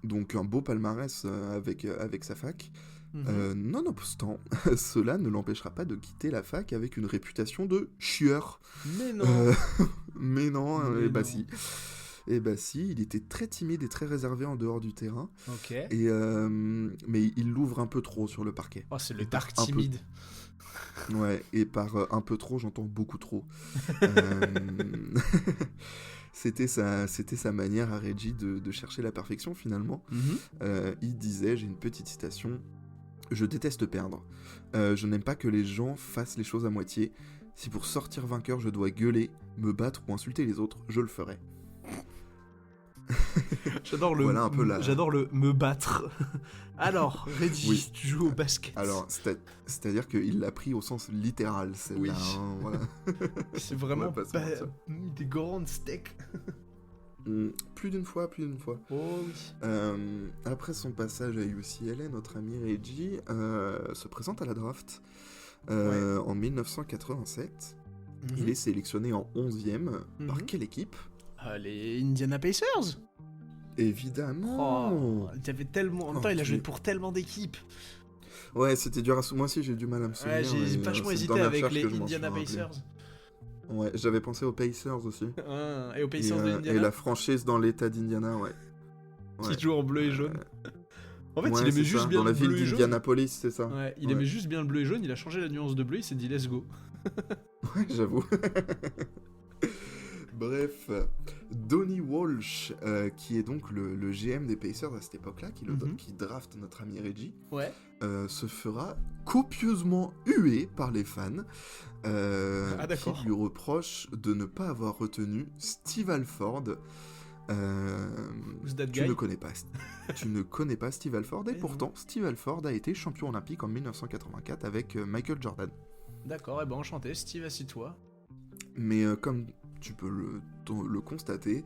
S1: Donc un beau palmarès avec sa fac. Nonobstant, cela ne l'empêchera pas de quitter la fac avec une réputation de chieur.
S2: Mais non.
S1: Mais non, si. Et bah si, il était très timide et très réservé en dehors du terrain.
S2: Ok.
S1: Mais il l'ouvre un peu trop sur le parquet.
S2: Oh, c'est le dark timide.
S1: Ouais, et par un peu trop, j'entends beaucoup trop. C'était sa manière à Reggie de chercher la perfection finalement. Il disait, j'ai une petite citation, « Je déteste perdre. Je n'aime pas que les gens fassent les choses à moitié. Si pour sortir vainqueur je dois gueuler, me battre ou insulter les autres, je le ferai. »
S2: J'adore le,
S1: voilà un peu
S2: j'adore le me battre. Alors, Reggie, oui. Tu joues au basket.
S1: Alors, c'est-à-dire qu'il l'a pris au sens littéral, celle-là.
S2: Oui.
S1: Hein, voilà.
S2: C'est vraiment des grandes steaks.
S1: Plus d'une fois.
S2: Oh oui.
S1: Après son passage à UCLA, notre ami Reggie se présente à la draft en 1987. Il est sélectionné en 11e. Par quelle équipe ?
S2: Les Indiana Pacers.
S1: Évidemment.
S2: Oh, il y avait tellement. En même temps, il a joué pour tellement d'équipes.
S1: Ouais, c'était dur. Moi aussi, j'ai du mal à me souvenir.
S2: Ouais, j'ai vachement hésité avec les Indiana Pacers.
S1: Ouais, j'avais pensé aux Pacers aussi.
S2: Et aux Pacers de Indiana.
S1: Et la franchise dans l'état d'Indiana, ouais.
S2: Qui joue en bleu et jaune. En fait, il aimait juste bien
S1: dans la
S2: le bleu
S1: ville
S2: et jaune.
S1: d'Indianapolis, c'est ça.
S2: Ouais, il aimait juste bien le bleu et jaune. Il a changé la nuance de bleu. Il s'est dit let's go.
S1: Ouais, j'avoue. Bref, Donnie Walsh, qui est donc le GM des Pacers à cette époque-là, qui draft notre ami Reggie, se fera copieusement huer par les fans, qui lui reprochent de ne pas avoir retenu Steve Alford. Tu ne connais pas Steve Alford, et pourtant Steve Alford a été champion olympique en 1984 avec Michael Jordan.
S2: D'accord, et ben enchanté, Steve, assis-toi.
S1: Mais comme tu peux le constater,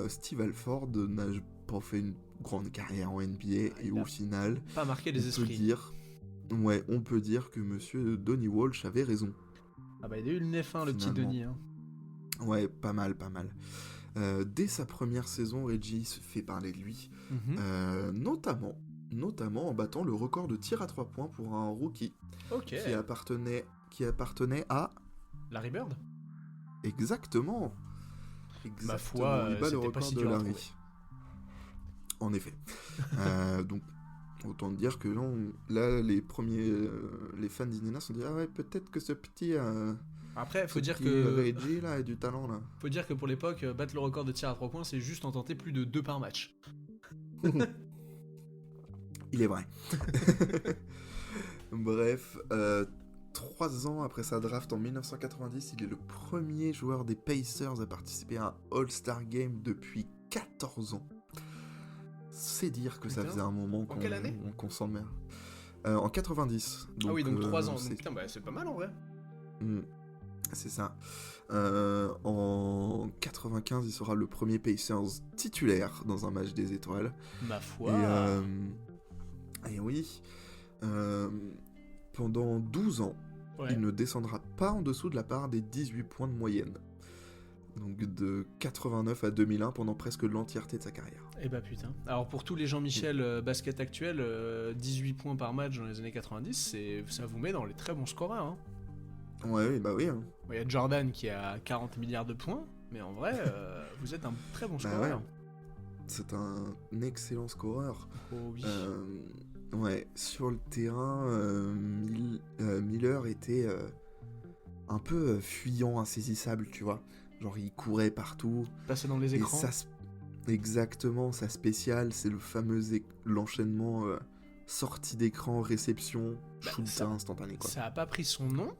S1: Steve Alford n'a pas fait une grande carrière en NBA et au final,
S2: pas marqué les esprits.
S1: On peut dire que monsieur Donnie Walsh avait raison.
S2: Ah bah il a eu le nez fin, le petit Donnie. Hein.
S1: Ouais, pas mal. Dès sa première saison, Reggie se fait parler de lui, notamment en battant le record de tir à 3 points pour un rookie qui appartenait à...
S2: Larry Bird.
S1: Exactement.
S2: Ma foi,
S1: il bat le record
S2: pas si
S1: de
S2: dur
S1: Larry. En effet. Donc, autant dire que non, là, les fans d'Indiana se sont dit, ah ouais, peut-être que ce petit...
S2: Après, faut dire que
S1: Reggie, là, a du talent, là.
S2: Faut dire que pour l'époque, battre le record de tir à 3 points, c'est juste en tenter plus de 2 par match.
S1: Il est vrai. Bref, 3 ans après sa draft en 1990, il est le premier joueur des Pacers à participer à un All-Star Game depuis 14 ans. C'est dire que ça faisait un moment qu'on s'en met. En 90.
S2: Donc, donc 3 ans. Donc, putain, c'est pas mal en vrai.
S1: C'est ça. En 95, il sera le premier Pacers titulaire dans un match des étoiles.
S2: Ma foi.
S1: Et oui. Pendant 12 ans, il ne descendra pas en dessous de la part des 18 points de moyenne. Donc de 89 à 2001 pendant presque l'entièreté de sa carrière.
S2: Eh bah putain. Alors pour tous les Jean-Michel basket actuels, 18 points par match dans les années 90, ça vous met dans les très bons scoreurs. Hein.
S1: Ouais, bah oui. Hein.
S2: Il y a Jordan qui a 40 milliards de points, mais en vrai, vous êtes un très bon scoreur.
S1: Ouais. C'est un excellent scoreur.
S2: Oh oui.
S1: Sur le terrain, Miller était un peu fuyant, insaisissable, tu vois. Genre, il courait partout.
S2: Passait dans les écrans.
S1: Exactement, sa spéciale, c'est le fameux l'enchaînement sortie d'écran, réception, shoot instantané, quoi.
S2: Ça a pas pris son nom ?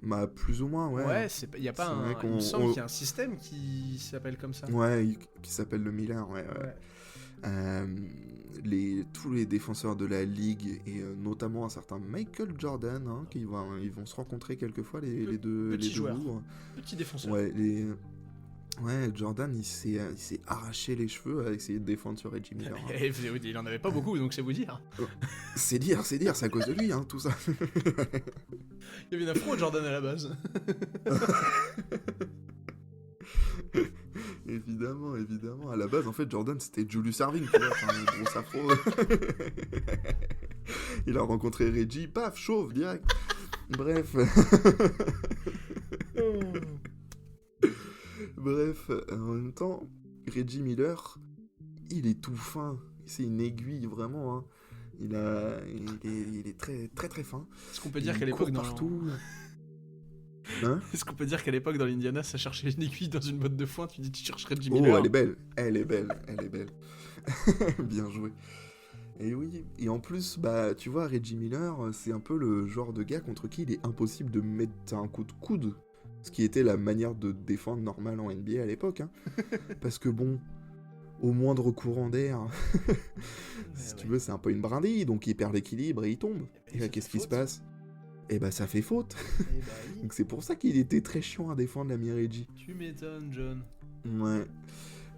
S1: Bah, plus ou moins, ouais.
S2: Ouais, il y a pas il me semble qu'il y a un système qui s'appelle comme ça.
S1: Ouais, qui s'appelle le Miller, ouais. Tous les défenseurs de la ligue, et notamment un certain Michael Jordan, hein, ils vont se rencontrer quelquefois, les deux
S2: joueurs.
S1: loups.
S2: Petit défenseur.
S1: Ouais, Ouais, Jordan, il s'est arraché les cheveux à essayer de défendre sur Reggie Miller. Hein.
S2: Et il en avait pas beaucoup, donc c'est vous dire.
S1: C'est dire, c'est à cause de lui, hein, tout ça.
S2: Il y avait une afro Jordan à la base.
S1: Évidemment. À la base, en fait, Jordan, c'était Julius Erving, tu vois, enfin, un gros afro. Il a rencontré Reggie, paf, chauve, direct. Bref. Bref, en même temps, Reggie Miller, il est tout fin. C'est une aiguille, vraiment. Hein. Il est très, très, très fin.
S2: Est-ce qu'on peut dire
S1: Il
S2: qu'à l'époque,
S1: court partout. Hein?
S2: Est-ce qu'on peut dire qu'à l'époque, dans l'Indiana, ça cherchait une aiguille dans une botte de foin, tu dis tu chercherais Jimmy
S1: Oh,
S2: Miller.
S1: elle est belle. Bien joué. Et oui, et en plus, bah, tu vois, Reggie Miller, c'est un peu le genre de gars contre qui il est impossible de mettre un coup de coude. Ce qui était la manière de défendre normale en NBA à l'époque. Hein. Parce que bon, au moindre courant d'air, si tu veux, c'est un peu une brindille, donc il perd l'équilibre et il tombe. Et là, qu'est-ce qui se passe? Eh bah, ça fait faute.
S2: Eh bah oui.
S1: Donc c'est pour ça qu'il était très chiant à défendre l'ami Reggie.
S2: Tu m'étonnes, John.
S1: Ouais.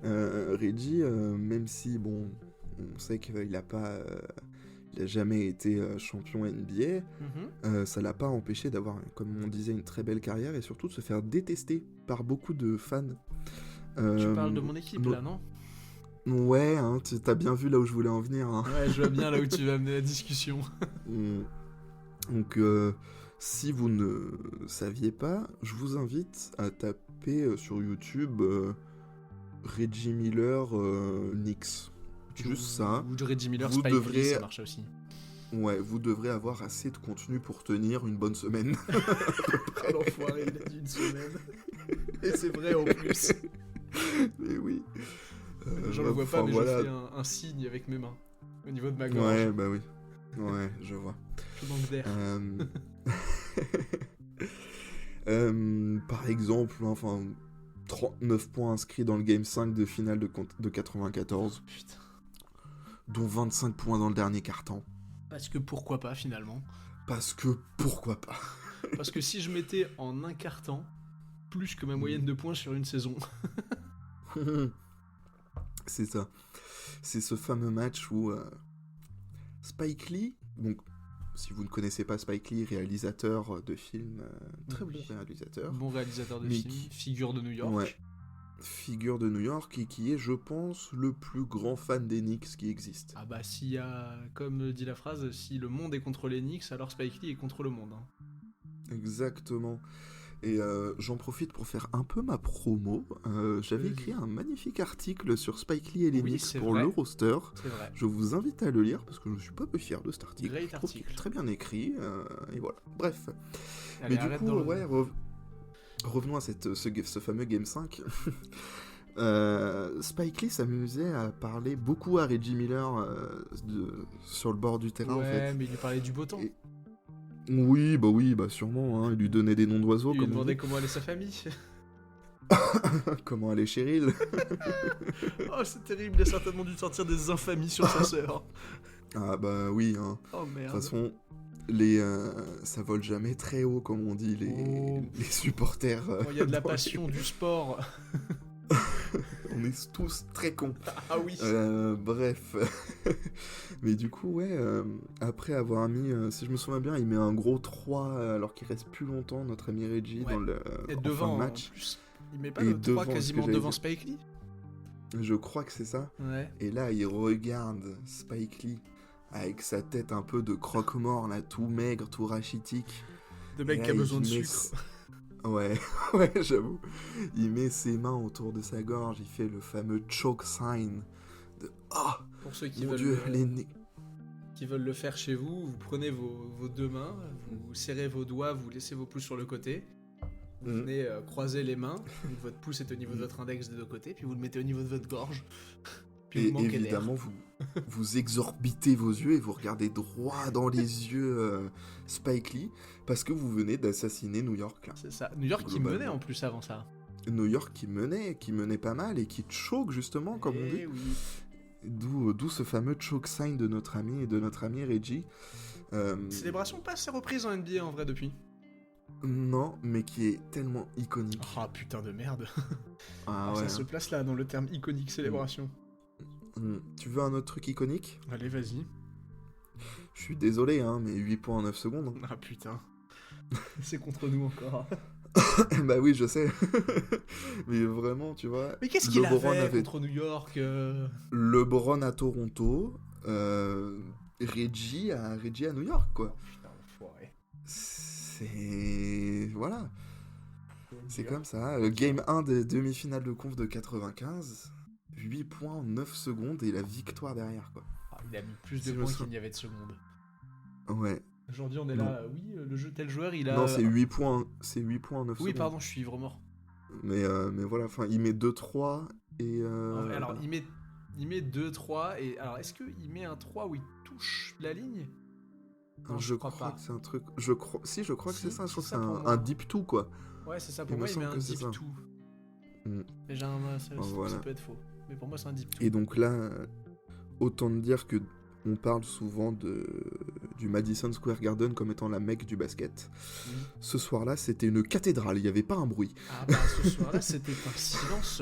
S1: Reggie, même si, bon, on sait qu'il a pas... il a jamais été champion NBA, ça l'a pas empêché d'avoir, comme on disait, une très belle carrière et surtout de se faire détester par beaucoup de fans.
S2: Tu parles de mon équipe, là, non?
S1: Ouais, hein, t'as bien vu là où je voulais en venir. Hein.
S2: Ouais, je vois bien là où tu vas amener la discussion.
S1: Donc, si vous ne saviez pas, je vous invite à taper sur YouTube Reggie Miller Knicks. Juste ça.
S2: Ou de Reggie Miller,
S1: Vous
S2: Spike
S1: devrez...
S2: Lee, ça marche aussi.
S1: Ouais, vous devrez avoir assez de contenu pour tenir une bonne semaine.
S2: Ah, l'enfoiré, il a dit une semaine. Et c'est vrai en plus.
S1: Mais oui.
S2: Je le vois pas, mais
S1: voilà.
S2: je fais un signe avec mes mains. Au niveau de ma gorge.
S1: Ouais, bah oui. Ouais, je vois.
S2: Je manque d'air.
S1: Par exemple, enfin, 39 points inscrits dans le Game 5 de finale de 94.
S2: Putain.
S1: Dont 25 points dans le dernier quart-temps.
S2: Parce que pourquoi pas, finalement.
S1: Parce que pourquoi pas.
S2: Parce que si je mettais en un quart-temps plus que ma moyenne de points sur une saison.
S1: C'est ça. C'est ce fameux match où Spike Lee, donc si vous ne connaissez pas Spike Lee, réalisateur de films, très bon réalisateur.
S2: Bon réalisateur de
S1: mais
S2: films, figure de New York.
S1: Ouais, figure de New York et qui est, je pense, le plus grand fan des Knicks qui existe.
S2: Ah bah s'il y a, comme dit la phrase, si le monde est contre les Knicks, alors Spike Lee est contre le monde. Hein.
S1: Exactement. Et j'en profite pour faire un peu ma promo. J'avais écrit un magnifique article sur Spike Lee et les Knicks pour le roster.
S2: C'est vrai.
S1: Je vous invite à le lire parce que je ne suis pas peu fier de cet article.
S2: Great
S1: je trouve qu'il
S2: article.
S1: est très bien écrit. Et voilà. Bref.
S2: Allez,
S1: mais du coup, ouais, revenons à ce fameux Game 5. Spike Lee s'amusait à parler beaucoup à Reggie Miller sur le bord du terrain.
S2: Ouais,
S1: en fait.
S2: mais il lui parlait du beau temps.
S1: Oui, bah sûrement. Hein. Il lui donnait des noms d'oiseaux.
S2: Il lui demandait comment allait sa famille.
S1: Comment allait Cheryl.
S2: Oh, c'est terrible, il a certainement dû sortir des infamies sur sa sœur.
S1: Ah bah oui. Hein.
S2: Oh merde.
S1: De toute façon, ça vole jamais très haut, comme on dit, les supporters.
S2: Il y a de la passion du sport.
S1: On est tous très cons.
S2: Ah oui.
S1: Bref. Mais du coup, ouais, après avoir mis, si je me souviens bien, il met un gros 3 alors qu'il reste plus longtemps, notre ami Reggie, dans le
S2: devant,
S1: fin de match.
S2: En plus. Il met pas le 3 quasiment devant Spike Lee.
S1: Je crois que c'est ça.
S2: Ouais.
S1: Et là, il regarde Spike Lee avec sa tête un peu de croque-mort, là, tout maigre, tout rachitique.
S2: De mec qui a besoin de sucre.
S1: Ouais, j'avoue. Il met ses mains autour de sa gorge, il fait le fameux choke sign de
S2: pour ceux qui
S1: mon
S2: veulent
S1: Dieu,
S2: qui veulent le faire chez vous, vous prenez vos deux mains, vous serrez vos doigts, vous laissez vos pouces sur le côté, vous venez croiser les mains, votre pouce est au niveau de votre index des deux côtés, puis vous le mettez au niveau de votre gorge. Puis
S1: et évidemment, vous exorbitez vos yeux et vous regardez droit dans les yeux Spike Lee parce que vous venez d'assassiner New York. Là.
S2: C'est ça. New York qui menait en plus avant ça.
S1: New York qui menait pas mal et qui choke justement, comme on dit.
S2: Oui.
S1: D'où ce fameux choke sign de notre ami Reggie.
S2: Célébration pas assez reprise en NBA en vrai depuis.
S1: Non, mais qui est tellement iconique.
S2: Ah putain de merde.
S1: Ah
S2: Ça
S1: ouais.
S2: se place là dans le terme iconique célébration.
S1: Tu veux un autre truc iconique?
S2: Allez, vas-y.
S1: Je suis désolé, hein, mais 8 points en 9 secondes.
S2: Ah putain. C'est contre nous encore.
S1: Bah oui, je sais. Mais vraiment, tu vois.
S2: Mais qu'est-ce qu'il
S1: LeBron
S2: avait contre New York
S1: LeBron à Toronto, Reggie à New York, quoi.
S2: Putain, enfoiré.
S1: C'est... Voilà. C'est comme ça. Game 1 des demi-finales de conf de 95. 8 points en 9 secondes et la victoire derrière, quoi.
S2: Ah, il a mis plus de
S1: Si je
S2: points
S1: me
S2: qu'il n'y avait de secondes.
S1: Ouais.
S2: Aujourd'hui, on est
S1: Non.
S2: là. Oui, le jeu tel joueur, il a.
S1: Non, c'est 8 points, c'est 8 points en 9
S2: Oui,
S1: secondes.
S2: pardon, je suis ivre mort.
S1: Mais voilà, enfin, il met 2-3 et...
S2: Alors, il met 2-3 et alors est-ce qu'il met un 3 où il touche la ligne? Non,
S1: je
S2: crois
S1: crois
S2: pas.
S1: que c'est un truc... Je crois que
S2: Si,
S1: c'est ça. Je crois que
S2: c'est
S1: c'est
S2: ça pour
S1: un
S2: moi.
S1: deep two, quoi.
S2: Ouais, c'est ça.
S1: Il
S2: Pour
S1: me
S2: moi, il met
S1: semble
S2: un
S1: que c'est
S2: deep
S1: ça.
S2: 2.
S1: Mm.
S2: Mais ça
S1: Voilà.
S2: peut être faux. Mais pour moi, c'est un deep 2.
S1: Et donc là, autant dire que on parle souvent du Madison Square Garden comme étant la Mecque du basket.
S2: Oui.
S1: Ce soir-là, c'était une cathédrale, il n'y avait pas un bruit.
S2: Ah bah, ce soir-là, c'était un silence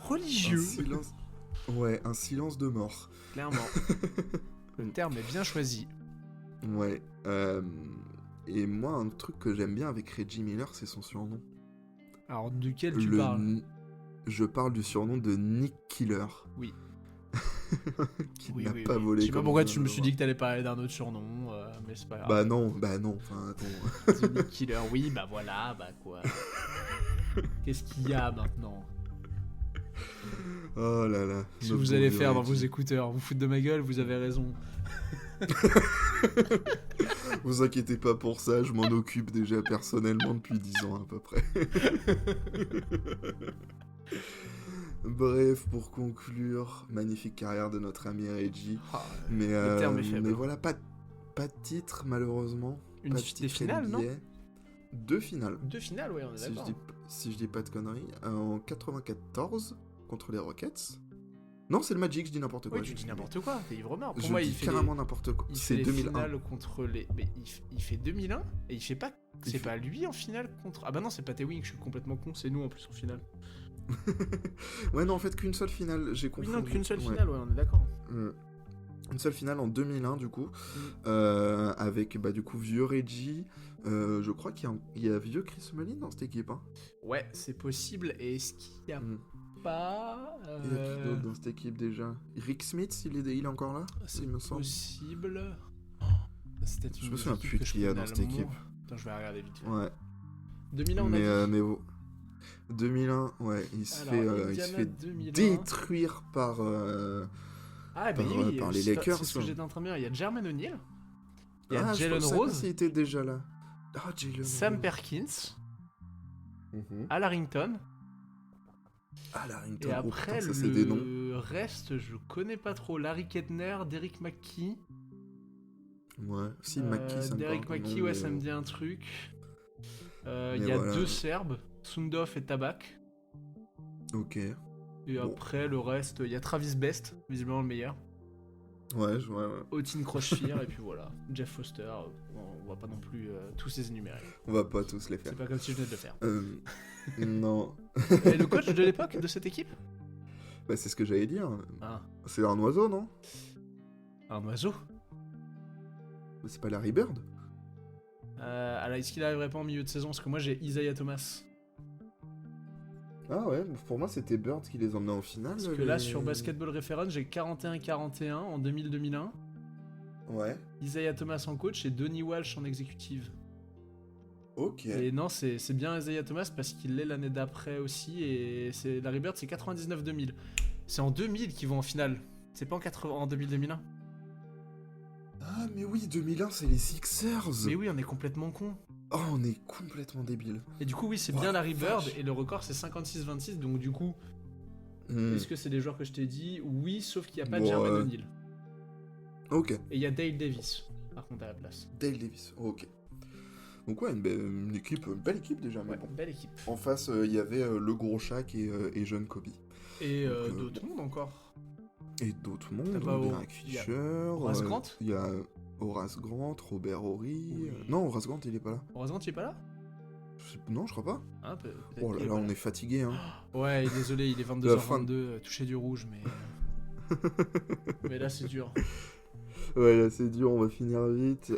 S2: religieux.
S1: Un silence... Ouais, un silence de mort.
S2: Clairement. Le terme est bien choisi.
S1: Ouais. Et moi, un truc que j'aime bien avec Reggie Miller, c'est son surnom.
S2: Alors, duquel tu parles?
S1: Je parle du surnom de Nick Killer.
S2: Oui.
S1: Qui n'a pas volé.
S2: Je sais pas pourquoi tu me suis dit que t'allais parler d'un autre surnom, mais c'est pas grave.
S1: Bah non, enfin attends.
S2: The Nick Killer, oui, bah voilà, bah quoi. Qu'est-ce qu'il y a maintenant?
S1: Oh là là.
S2: Qu'est-ce que vous allez faire dans vos écouteurs? Vous foutre de ma gueule, vous avez raison.
S1: Vous inquiétez pas pour ça, je m'en occupe déjà personnellement depuis 10 ans à peu près. Bref, pour conclure, magnifique carrière de notre ami Reggie. Mais,
S2: le terme est faible.
S1: Mais voilà, pas de titre malheureusement.
S2: Des finales, non?
S1: 2 finales.
S2: 2 finales, ouais, on est d'accord.
S1: Si je dis pas de conneries. En 94, contre les Rockets. Non, c'est le Magic, je dis n'importe quoi.
S2: Oui, tu dis n'importe quoi, t'es ivre mort. Pour
S1: Je
S2: moi,
S1: dis
S2: il fait
S1: carrément n'importe quoi.
S2: C'est
S1: C'est 2001.
S2: finales contre les... Mais il fait 2001 et il fait pas... C'est pas lui en finale contre... Ah bah non, c'est pas Tewing, je suis complètement con, c'est nous en plus en finale.
S1: Ouais, non, en fait, qu'une seule finale, j'ai
S2: Oui,
S1: confondu.
S2: non, qu'une seule finale, ouais, on est d'accord.
S1: Une seule finale en 2001, du coup, avec, bah, du coup, vieux Reggie. Je crois qu'il y a vieux Chris Mullin dans cette équipe, hein.
S2: Ouais, c'est possible, et est-ce qu'il y a pas...
S1: Il y a qui d'autre dans cette équipe, déjà? Rick Smith, il est encore là?
S2: C'est
S1: il me semble.
S2: possible...
S1: Je me souviens plus qui y a dans cette équipe.
S2: Attends, je vais regarder vite fait.
S1: Ouais.
S2: 2001, on a dit.
S1: Mais 2001, ouais, il se fait
S2: 2001.
S1: détruire par...
S2: Ah, bah oui,
S1: par les Lakers.
S2: C'est ce que j'étais en train de dire. Il y a Jermaine O'Neal, il y a
S1: Ah,
S2: Jalen
S1: je
S2: Rose,
S1: il était déjà là. Ah, Jalen
S2: Sam
S1: Rose.
S2: Perkins,
S1: Mhm.
S2: Al Harrington.
S1: Ah, Larrington.
S2: Et après,
S1: ça, c'est des noms.
S2: le reste, je connais pas trop. Larry Kettner, Derrick McKee.
S1: Ouais, si, McKee, ça me
S2: Derrick
S1: parle.
S2: McKee, ouais, ça me dit un truc. Il y a
S1: voilà.
S2: 2 Serbes, Sundov et Tabak.
S1: Ok.
S2: Et après, le reste, il y a Travis Best, visiblement le meilleur.
S1: Ouais.
S2: Otin Crochfire, et puis voilà. Jeff Foster, on va pas non plus tous les énumérer.
S1: On va pas tous les faire.
S2: C'est pas comme si je venais de le faire.
S1: Non.
S2: Et le coach de l'époque de cette équipe?
S1: Bah, c'est ce que j'allais dire.
S2: Ah.
S1: C'est un oiseau, non?
S2: Un oiseau?
S1: C'est pas Larry Bird?
S2: Alors, est-ce qu'il arriverait pas en milieu de saison? Parce que moi, j'ai Isaiah Thomas.
S1: Ah ouais, pour moi, c'était Bird qui les emmenait en finale.
S2: Parce que là, sur Basketball Reference, j'ai 41-41 en 2000-2001.
S1: Ouais.
S2: Isaiah Thomas en coach et Donnie Walsh en exécutive.
S1: Ok.
S2: Et non, c'est bien Isaiah Thomas parce qu'il l'est l'année d'après aussi. Et c'est Larry Bird, c'est 99-2000. C'est en 2000 qu'ils vont en finale. C'est pas en 2000-2001.
S1: Ah, mais oui, 2001, c'est les Sixers.
S2: Mais oui, on est complètement con.
S1: Oh, on est complètement débile.
S2: Et du coup, oui, c'est bien Larry Bird. Et le record, c'est 56-26. Donc, du coup, est-ce que c'est des joueurs que je t'ai dit? Oui, sauf qu'il n'y a pas de Jermaine O'Neal.
S1: Ok.
S2: Et il y a Dale Davis, par contre, à la place.
S1: Dale Davis, ok. Donc ouais, une belle équipe déjà. Mais
S2: Ouais,
S1: bon.
S2: belle équipe.
S1: En face, il y avait le gros Shaq et jeune Kobe.
S2: Et d'autres mondes encore.
S1: Et d'autres mondes,
S2: T'as pas
S1: Derek Fisher,
S2: Horace Grant.
S1: Il y a Horace Grant, Robert Horry.
S2: Oui.
S1: Non, Horace Grant, il est pas là.
S2: Horace Grant, il est pas là?
S1: Non, je crois pas.
S2: Ah, peut-être
S1: Oh là
S2: que,
S1: là,
S2: voilà.
S1: on est fatigué, hein.
S2: Ouais, désolé, il est
S1: La fin
S2: 22h22, touché du rouge, mais... mais là, c'est dur.
S1: Ouais, là c'est dur, on va finir vite.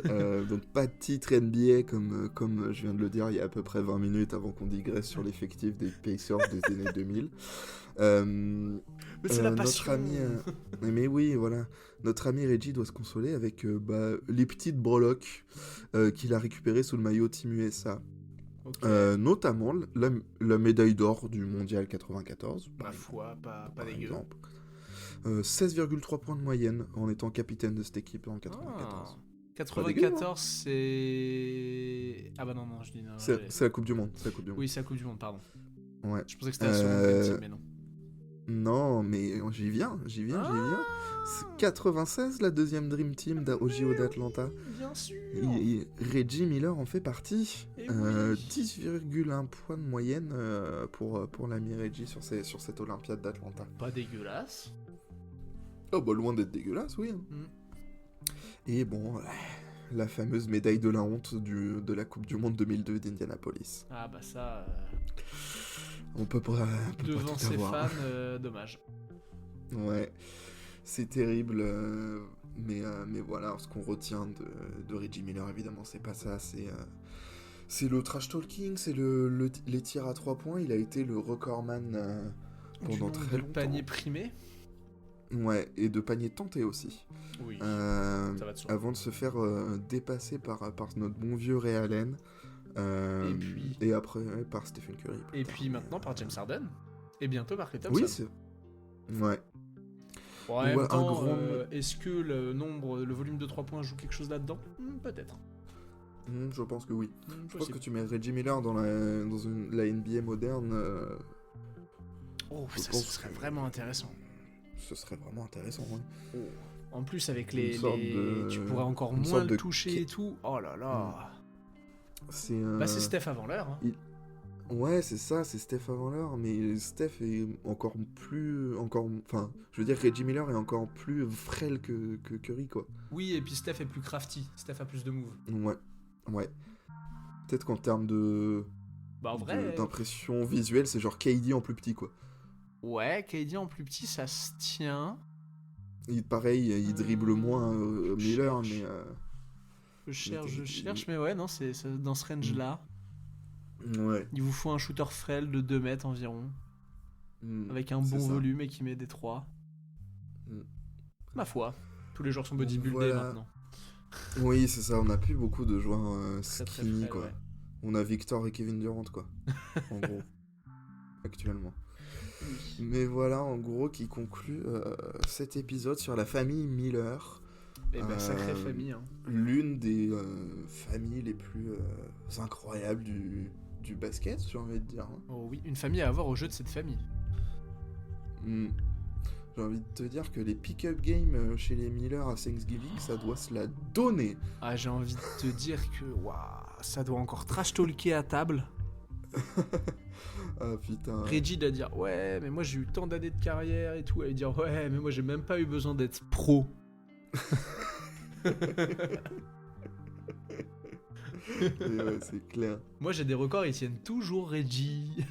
S1: Donc pas de titre NBA comme je viens de le dire il y a à peu près 20 minutes avant qu'on digresse sur l'effectif des Pacers des années 2000.
S2: Mais c'est la passion.
S1: Notre ami, mais oui, voilà. Notre ami Reggie doit se consoler avec les petites breloques qu'il a récupérées sous le maillot Team USA.
S2: Ok.
S1: Notamment la médaille d'or du Mondial 94.
S2: Ma foi, pas
S1: par
S2: dégueu.
S1: exemple. 16,3 points de moyenne en étant capitaine de cette équipe en 94.
S2: Ah. 94, c'est... Ah bah non, je dis non.
S1: C'est la Coupe du Monde.
S2: Oui, c'est la Coupe du Monde, pardon.
S1: Ouais.
S2: Je pensais que c'était la seconde Dream Team, mais non.
S1: Non, mais j'y viens. C'est 96, la deuxième Dream Team au JO d'Atlanta.
S2: Bien sûr.
S1: Reggie Miller en fait partie.
S2: Eh oui.
S1: 10,1 points de moyenne pour l'ami Reggie sur cette Olympiade d'Atlanta.
S2: Pas dégueulasse.
S1: Oh bah loin d'être dégueulasse, oui.
S2: Mm.
S1: Et bon, la fameuse médaille de la honte de la Coupe du Monde 2002 d'Indianapolis.
S2: Ah bah ça...
S1: On peut pas
S2: devant
S1: tout
S2: ses
S1: avoir.
S2: fans, dommage.
S1: Ouais, c'est terrible, mais voilà, ce qu'on retient de Reggie Miller, évidemment, c'est pas ça, c'est le trash talking, c'est les tirs à 3 points, il a été le recordman pendant très longtemps.
S2: Panier primé.
S1: Ouais, et de panier tenté aussi.
S2: Oui, ça va de soi.
S1: Avant de se faire dépasser par notre bon vieux Ray Allen. Et après par Stephen Curry.
S2: Et puis maintenant par James Harden. Et bientôt par Klay Thompson.
S1: Oui, c'est... Ouais.
S2: En même temps, est-ce que le volume de 3 points joue quelque chose là-dedans? Peut-être.
S1: Je pense que oui. Je pense
S2: Possible.
S1: que tu mets Reggie Miller dans la NBA moderne.
S2: Ça serait vraiment intéressant.
S1: Ce serait vraiment intéressant, ouais.
S2: En plus, avec tu pourrais encore
S1: une
S2: moins
S1: sorte
S2: le
S1: de
S2: toucher et tout. Oh là là.
S1: C'est
S2: Steph avant l'heure. Hein.
S1: Ouais, c'est ça, c'est Steph avant l'heure, mais Steph est enfin, je veux dire, Reggie Miller est encore plus frêle que Curry, quoi.
S2: Oui, et puis Steph est plus crafty. Steph a plus de moves.
S1: Ouais. Peut-être qu'en termes
S2: en vrai...
S1: d'impression visuelle, c'est genre KD en plus petit, quoi.
S2: Ouais, KD en plus petit, ça se tient.
S1: Pareil, il dribble moins Miller, mais...
S2: Je cherche, mais ouais, non, c'est dans ce range-là.
S1: Ouais.
S2: Il vous faut un shooter frêle de 2 mètres environ. Avec un bon volume et qui met des 3. Ma foi, tous les joueurs sont bodybuildés maintenant.
S1: Oui, c'est ça, on n'a plus beaucoup de joueurs
S2: Très, très
S1: skinny,
S2: frêle,
S1: quoi.
S2: ouais.
S1: On a Victor et Kevin Durant, quoi. En gros. Actuellement.
S2: Oui.
S1: Mais voilà, en gros, qui conclut cet épisode sur la famille Miller.
S2: Et sacrée famille. Hein.
S1: L'une des familles les plus incroyables du basket, j'ai envie de dire. Hein.
S2: Oh oui, une famille à avoir au jeu de cette famille.
S1: J'ai envie de te dire que les pick-up games chez les Miller à Thanksgiving, ça doit se la donner.
S2: Ah, j'ai envie de te dire que ça doit encore trash-talker à table.
S1: Ah putain.
S2: Reggie doit dire ouais, mais moi j'ai eu tant d'années de carrière et tout. Elle va dire ouais, mais moi j'ai même pas eu besoin d'être pro.
S1: Et ouais, c'est clair.
S2: Moi j'ai des records, ils tiennent toujours Reggie.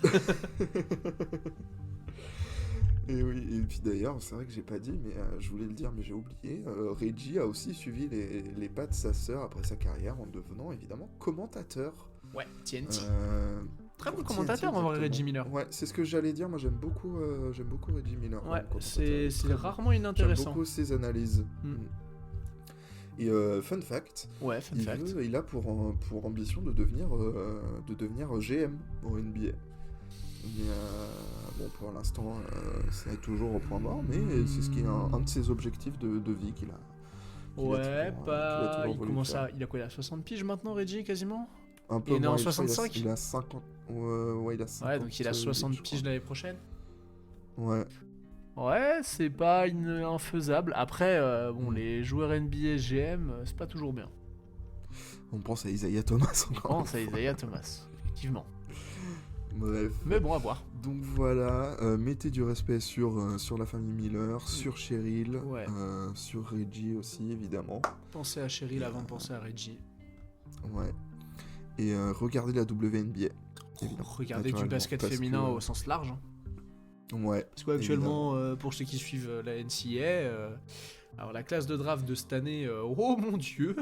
S1: Et oui, et puis d'ailleurs, c'est vrai que j'ai pas dit, mais je voulais le dire, mais j'ai oublié. Reggie a aussi suivi les pas de sa sœur après sa carrière en devenant évidemment commentateur.
S2: Ouais, TNT. Très bon
S1: TNT,
S2: commentateur en vrai, Reggie Miller.
S1: Ouais, c'est ce que j'allais dire. Moi, j'aime beaucoup Reggie Miller.
S2: Ouais, c'est rarement inintéressant.
S1: J'aime beaucoup ses analyses. Et fun fact, il a pour ambition de devenir GM au NBA. Mais bon, pour l'instant, c'est toujours au point mort, mais c'est ce qui est un de ses objectifs de vie qu'il a.
S2: Il a quoi, il a 60 piges maintenant, Reggie, quasiment?
S1: Un peu
S2: il est né
S1: moins,
S2: en 65.
S1: Il a 50. Ouais, il a 50.
S2: Ouais, donc il a 60 piges l'année prochaine.
S1: Ouais.
S2: Ouais, c'est pas infaisable. Après, les joueurs NBA GM, c'est pas toujours bien.
S1: On pense à Isaiah Thomas encore.
S2: On pense à Isaiah Thomas, effectivement.
S1: Bref.
S2: Mais bon, à voir.
S1: Donc voilà, mettez du respect sur la famille Miller, sur Cheryl, sur Reggie aussi, évidemment.
S2: Pensez à Cheryl avant de penser à Reggie.
S1: Ouais. Et regardez la WNBA. évidemment.
S2: Regardez du
S1: Naturellement,
S2: basket
S1: parce
S2: féminin
S1: que-
S2: au sens large.
S1: Ouais.
S2: Parce qu'actuellement, pour ceux qui suivent la NCAA, alors la classe de draft de cette année, oh mon dieu.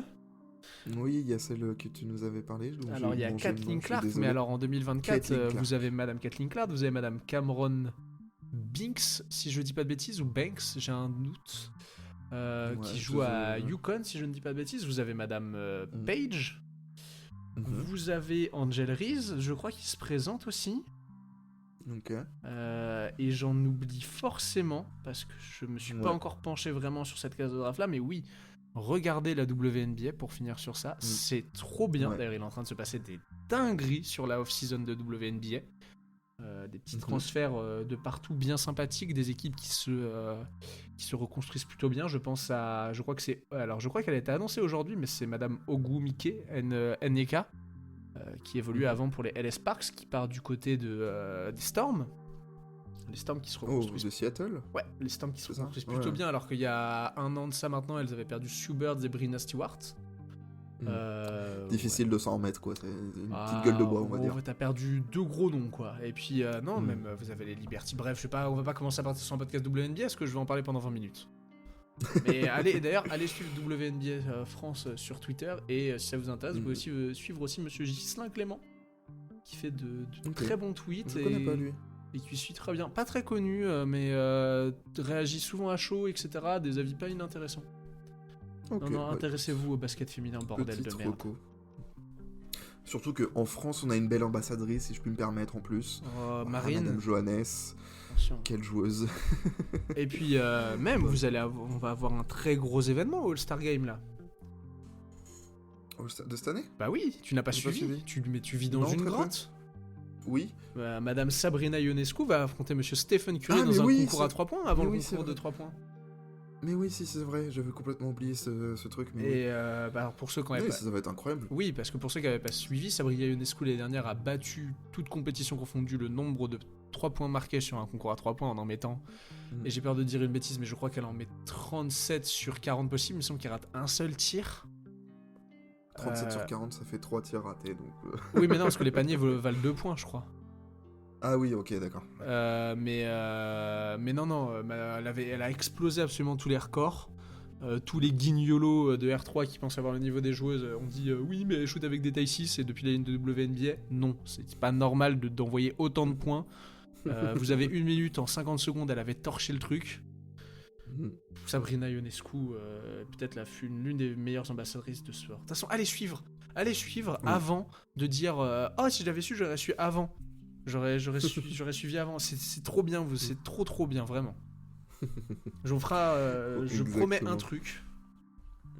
S1: Oui, il y a celle que tu nous avais parlé. dont
S2: Alors
S1: j'ai
S2: il y a
S1: mangé le nom,
S2: Kathleen
S1: je suis
S2: Clark, mais
S1: désolé.
S2: alors en 2024,
S1: Caitlin Clark.
S2: vous avez Madame Kathleen Clark, vous avez Madame Cameron Binks, si je dis pas de bêtises, ou Banks, j'ai un doute,
S1: Ouais,
S2: qui
S1: je
S2: joue à
S1: sais.
S2: Yukon, si je ne dis pas de bêtises. Vous avez Madame
S1: Mm.
S2: Page,
S1: Mhm.
S2: vous avez Angel Reese, je crois qu'il se présente aussi.
S1: Ok.
S2: Et j'en oublie forcément, parce que je me suis pas
S1: Ouais.
S2: encore penché vraiment sur cette classe de draft là, mais oui, regardez la WNBA pour finir sur ça, c'est trop bien.
S1: Ouais.
S2: D'ailleurs, il est en train de se passer des dingueries sur la off-season de WNBA. Des petits transferts de partout bien sympathiques, des équipes qui se reconstruisent plutôt bien. Je crois qu'elle a été annoncée aujourd'hui, mais c'est Madame Ogumike Nneka, qui évolue avant pour les LS Sparks, qui part du côté des Storm. Les Storms qui se
S1: Oh,
S2: reconstruisent.
S1: de Seattle.
S2: Ouais, les Storms qui se
S1: C'est ça,
S2: reconstruisent plutôt
S1: ouais.
S2: bien, alors qu'il y a un an de ça maintenant, elles avaient perdu Sue Bird et Brina Stewart.
S1: Difficile de s'en remettre, quoi. C'est une
S2: Ah,
S1: petite gueule de bois, on va dire.
S2: T'as perdu 2 gros noms, quoi. Et puis, non,
S1: Mm.
S2: même, vous avez les Liberty. Bref, on va pas commencer à partir sur un podcast WNBA, parce que je vais en parler pendant 20 minutes. Mais allez suivre WNBA France sur Twitter, et si ça vous intéresse, vous pouvez aussi suivre aussi Monsieur Ghislain Clément, qui fait de
S1: Ok.
S2: très bons tweets.
S1: Je connais pas lui.
S2: Et qui suit très bien. Pas très connu, mais réagit souvent à chaud, etc. Des avis pas inintéressants.
S1: Ok,
S2: Non,
S1: ouais.
S2: intéressez-vous au basket féminin, bordel
S1: Petite
S2: de merde.
S1: reco. Surtout qu'en France, on a une belle ambassadrice, si je puis me permettre en plus. Voilà,
S2: Marine,
S1: Madame Johannes,
S2: attention.
S1: quelle joueuse.
S2: Et puis, même, on va avoir un très gros événement au All-Star Game, là.
S1: De cette année?
S2: Bah oui, tu n'as pas
S1: J'ai pas
S2: suivi.
S1: suivi.
S2: Mais tu vis dans
S1: Non,
S2: une
S1: très peu.
S2: grotte.
S1: Oui.
S2: Madame Sabrina Ionescu va affronter Monsieur Stephen Curry
S1: Ah, mais
S2: dans un
S1: oui,
S2: concours à
S1: c'est-
S2: 3 points avant
S1: mais
S2: le
S1: oui, c'est
S2: concours de
S1: vrai.
S2: 3 points.
S1: Mais oui, si, c'est vrai, j'avais complètement oublié ce truc. Mais
S2: Et bah, pour ceux qui
S1: oui,
S2: n'avaient pas...
S1: ça va être incroyable.
S2: Oui, parce que pour ceux qui n'avaient pas suivi, Sabrina Ionescu l'année dernière a battu, toute compétition confondue, le nombre de 3 points marqués sur un concours à 3 points en mettant, et j'ai peur de dire une bêtise, mais je crois qu'elle en met 37 sur 40 possibles, il me semble qu'elle rate un seul tir.
S1: 37 sur 40, ça fait 3 tirs ratés, donc...
S2: Oui, mais non, parce que les paniers valent 2 points, je crois.
S1: Ah oui, ok, d'accord.
S2: Mais non, elle a explosé absolument tous les records. Tous les guignolos de R3 qui pensent avoir le niveau des joueuses ont dit oui, mais elle shoot avec des tailles 6 et depuis la ligne de WNBA. Non, c'est pas normal d'envoyer autant de points. Vous avez 1 minute, en 50 secondes, elle avait torché le truc. Sabrina Ionescu, peut-être l'une des meilleures ambassadrices de sport. De toute façon, allez suivre avant de dire oh, si j'avais su, j'aurais su avant. J'aurais suivi avant. C'est trop bien, c'est trop bien, vraiment. Je promets un truc.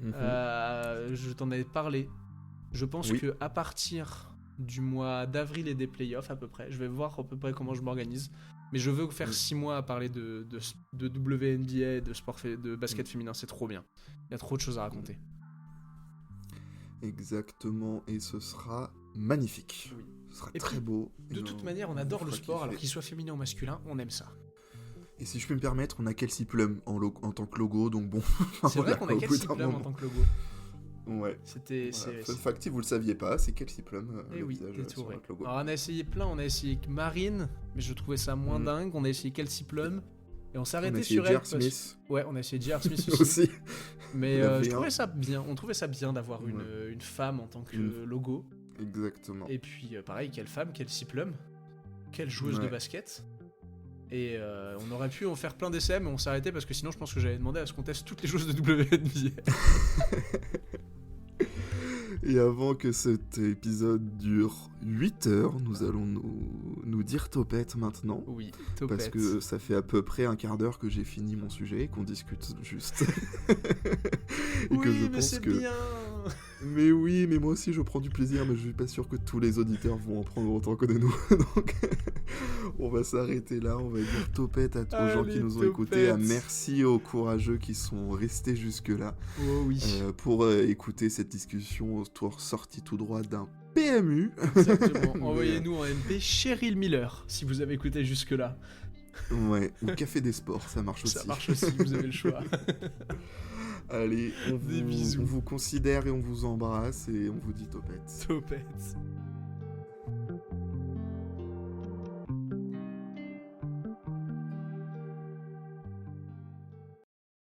S2: Je t'en avais parlé. Je pense que à partir du mois d'avril et des playoffs à peu près, je vais voir à peu près comment je m'organise. Mais je veux faire 6 mois à parler de WNBA, de basket féminin, c'est trop bien. Il y a trop de choses à raconter.
S1: Exactement, et ce sera magnifique.
S2: Oui.
S1: Ce sera
S2: Et
S1: très
S2: puis,
S1: beau.
S2: De toute manière, on adore le sport, alors qu'il soit féminin ou masculin, on aime ça.
S1: Et si je peux me permettre, on a Kelsey Plum en tant que logo, donc bon.
S2: C'est vrai qu'on a Kelsey Plum en tant que logo.
S1: Ouais.
S2: Voilà.
S1: Fun fact, si vous le saviez pas, c'est Kelsey Plum.
S2: Et
S1: le
S2: oui,
S1: visage sur
S2: détouré.
S1: notre logo.
S2: Alors on a essayé plein, on a essayé Marine, mais je trouvais ça moins dingue. On a essayé Kelsey Plum, et on s'est arrêté sur elle.
S1: Smith.
S2: Ouais, on a essayé J.R. Smith aussi.
S1: aussi.
S2: Mais je trouvais ça bien. On trouvait ça bien d'avoir une femme en tant que logo.
S1: Exactement.
S2: Et puis pareil, quelle femme, Kelsey Plum, quelle joueuse de basket. Et on aurait pu en faire plein d'essais, mais on s'est arrêté parce que sinon je pense que j'avais demandé à ce qu'on teste toutes les joueuses de WNBA.
S1: Et avant que cet épisode dure 8 heures, nous allons nous dire topette maintenant.
S2: Oui, topette.
S1: Parce que ça fait à peu près un quart d'heure que j'ai fini mon sujet et qu'on discute juste.
S2: Et que je pense que... bien.
S1: Mais oui, mais moi aussi je prends du plaisir, mais je suis pas sûr que tous les auditeurs vont en prendre autant que de nous. Donc on va s'arrêter là, on va dire topette aux gens qui nous ont écoutés. Merci aux courageux qui sont restés jusque-là.
S2: Oh oui.
S1: Pour écouter cette discussion sortie tout droit d'un PMU.
S2: Exactement. Envoyez-nous en MP Cheryl Miller si vous avez écouté jusque-là.
S1: Ouais, ou Café des Sports, ça marche aussi.
S2: Ça marche aussi, vous avez le choix.
S1: Allez,
S2: Des bisous.
S1: On vous considère et on vous embrasse et on vous dit topette.
S2: Topette.